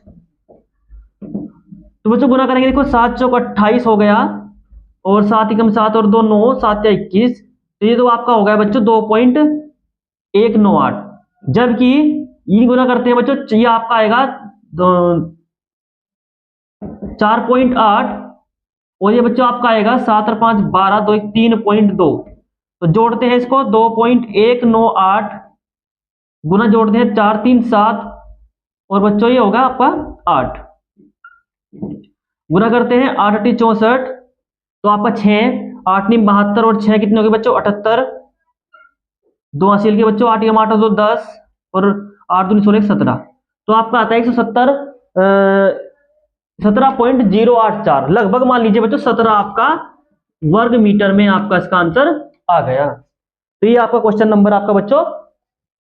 तो बच्चों गुना करेंगे, देखो 7 चौक 28 हो गया और 7 एकम 7 और 2 9, 7 या 21, तो ये तो आपका हो गया बच्चों 2.198। जबकि ये गुना करते हैं बच्चों, ये आपका आएगा 4.8 और ये बच्चों आपका आएगा 7 और 5 12, 2 1 3.2। तो जोड़ते हैं इसको 2.198 गुना जोड़ते हैं 4 3 7 और बच्चों ये होगा आपका 8। गुना करते हैं 8 8 64 तो आपका 6, 8 9 72 और 6 कितने हो गए बच्चों 78। 2 हासिल के बच्चों 8 8 2 10 और 8 2 16 17। तो आपका आता है 170 17.084, लगभग मान लीजिए बच्चों 17 आपका वर्ग मीटर में आपका इसका आंसर आ गया। तो ये आपका क्वेश्चन नंबर आपका बच्चों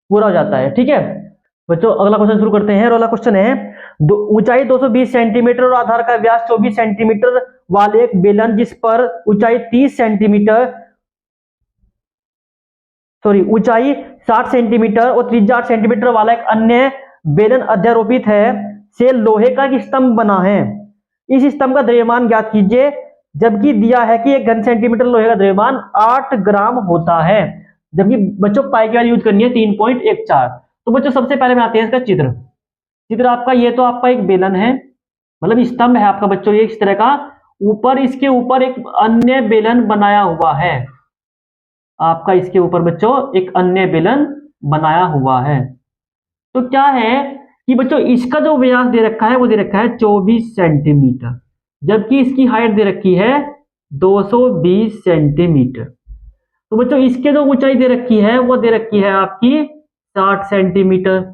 पूरा हो जाता है। ठीक है बच्चों, अगला क्वेश्चन शुरू करते हैं। अगला क्वेश्चन है ऊंचाई 220 सेंटीमीटर और आधार का व्यास 24 सेंटीमीटर वाले एक बेलन जिस पर ऊंचाई 30 सेंटीमीटर ऊंचाई 60 सेंटीमीटर और त्रिज्या 8 सेंटीमीटर वाला एक अन्य बेलन अध्यारोपित है से लोहे का एक स्तंभ बना है। इस स्तंभ का द्रव्यमान ज्ञात कीजिए, जबकि दिया है कि 1 घन सेंटीमीटर लोहे का द्रव्यमान 8 ग्राम होता है। जबकि बच्चों पाई की वैल्यू यूज करनी है 3.14। तो बच्चों सबसे पहले बनाते हैं इसका चित्र आपका, ये तो आपका एक बेलन है, मतलब स्तंभ है आपका बच्चों ये इस तरह का, ऊपर इसके ऊपर एक अन्य बेलन बनाया हुआ है आपका, इसके ऊपर बच्चों एक अन्य बेलन बनाया हुआ है। तो क्या है कि बच्चों इसका जो व्यास दे रखा है वो दे रखा है 24 सेंटीमीटर, जबकि इसकी हाइट दे रखी है 220 सेंटीमीटर। तो बच्चों इसके जो ऊंचाई दे रखी है वो दे रखी है आपकी 60 सेंटीमीटर,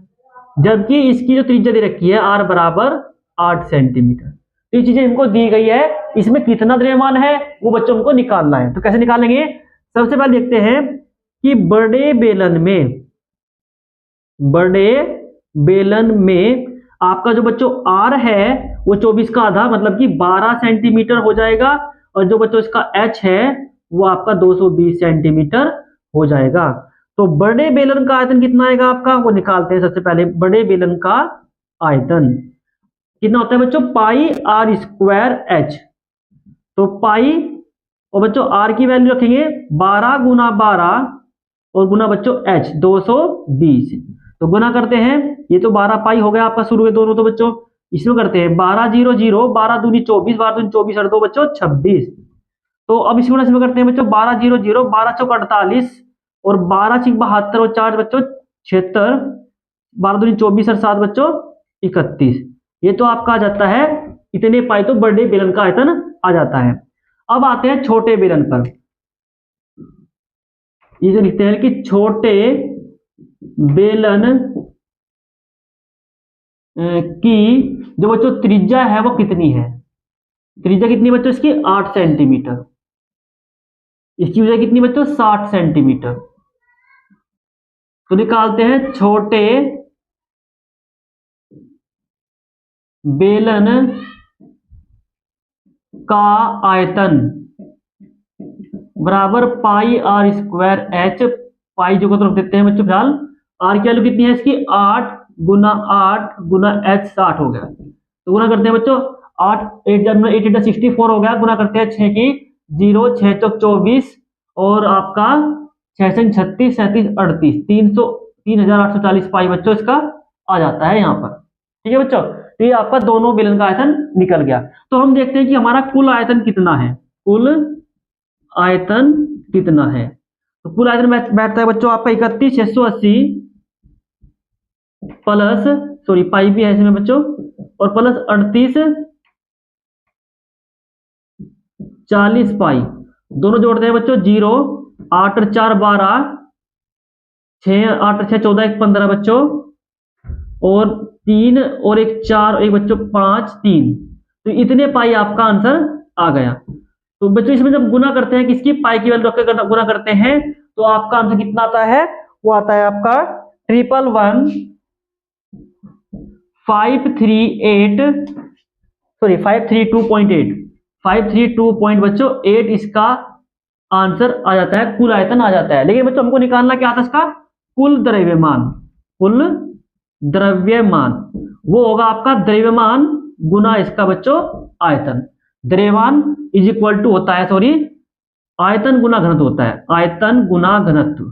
जबकि इसकी जो त्रिज्या दे रखी है r बराबर 8 सेंटीमीटर। तो ये चीजें हमको दी गई है, इसमें कितना द्रव्यमान है वो बच्चों हमको निकालना है। तो कैसे निकालेंगे, सबसे पहले देखते हैं कि बड़े बेलन में आपका जो बच्चों r है वो 24 का आधा मतलब कि 12 सेंटीमीटर हो जाएगा, और जो बच्चों इसका h है वो आपका 220 सेंटीमीटर हो जाएगा। तो बड़े बेलन का आयतन कितना आएगा आपका, वो निकालते हैं। सबसे पहले बड़े बेलन का आयतन कितना होता है बच्चों, πr²h। तो पाई और बच्चों r की वैल्यू रखेंगे 12 गुना 12 और गुना बच्चों h 220। तो गुना करते हैं, ये तो 12 पाई हो गया आपका शुरू में दोनों, तो बच्चों इसमें करते हैं 12 0 0 12 दूनी 24 12 दूनी 24 और 2 बच्चों 26। तो अब इसमें करते हैं बच्चों 12 0 0 12 चौक 48 और 12 6 72 और 4 बच्चों 76, 12 दूनी 24 और 7 बच्चों 31। ये तो आपका आ जाता है इतने पाई, तो बड़े बेलन का आयतन आ जाता है। अब आते हैं छोटे बेलन पर। ये जो लिखते हैं कि छोटे बेलन की जो बच्चों त्रिज्या है वो कितनी है, त्रिज्या कितनी बच्चों इसकी 8 सेंटीमीटर, इसकी ऊंचाई कितनी बच्चों 60 सेंटीमीटर। तो निकालते हैं छोटे बेलन का आयतन बराबर πr²h। पाई जो को तो रख देते हैं बच्चों फिलहाल। r की वैल्यू कितनी है इसकी 8 गुना 8 गुना h 60 हो गया। तो गुना करते हैं बच्चों 8 8 8 64 हो गया, गुना करते हैं 6 की 0 6 चौक 24 और आपका 6 6 36 37 38 300 3840 पाई बच्चों इसका आ जाता है यहाँ पर। ठीक है बच्चों, तो ये आपका दोनों बेलन का आयतन निकल गया। तो हम देखते हैं कि हमारा कुल आयतन कितना है, कुल आयतन कितना है। तो कुल आयतन बैठता है बच्चों आपका 31,680 प्लस, सॉरी पाई भी है इसमें बच्चों, और प्लस 3840 पाई, दोनों जोड़ते हैं बच्चों 0, 8 और 4 12, 6 8 और 6 14 1 15 बच्चों, और 3 और 1 4 और 1 बच्चों 5 3, तो इतने पाई आपका आंसर आ गया। तो बच्चों इसमें जब गुना करते हैं, किसकी पाई की वैल्यू रखकर गुना करते हैं, तो आपका आंसर कितना आता है, वो आता है आपका 532.8 बच्चों 8 इसका आंसर आ जाता है, कुल आयतन आ जाता है। लेकिन बच्चों हमको निकालना क्या था इसका, कुल द्रव्यमान, कुल द्रव्यमान वो होगा आपका द्रव्यमान गुना इसका बच्चों आयतन। द्रव्यमान इज इक्वल टू होता है, सॉरी आयतन गुना घनत्व होता है, आयतन गुना घनत्व।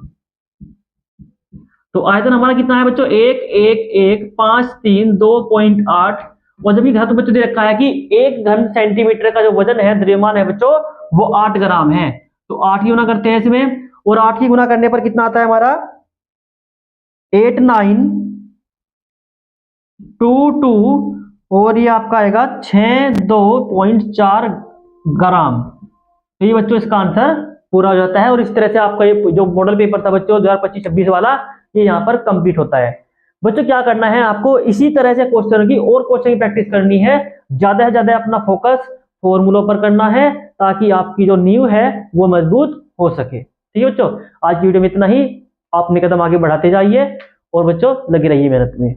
तो आयतन हमारा कितना है बच्चों, 1 1 1 5 3 2.8, और जब ये घनत्व बच्चों दे रखा है कि 1 घन सेंटीमीटर का जो वजन है, द्रव्यमान है बच्चों, वो 8 ग्राम है। तो 8 की गुना करते हैं इसमें, और 8 की गुना करने पर कितना आता है हमारा 8922, और ये आपका आएगा 62.4 ग्राम। तो ये बच्चों इसका आंसर पूरा हो जाता है। और इस तरह से आपका ये जो मॉडल पेपर था बच्चों 2025-26 वाला, ये यहाँ पर कंप्लीट होता है। बच्चों क्या करना है आपको, इसी तरह से क्वेश्चन की और क्वेश्चन की प्रैक्टिस करनी है, ज्यादा से ज्यादा अपना फोकस फॉर्मूलों पर करना है, ताकि आपकी जो नींव है वो मजबूत हो सके। ठीक है बच्चों, आज की वीडियो में इतना ही, अपने कदम आगे बढ़ाते जाइए और बच्चों लगे रहिए मेहनत में।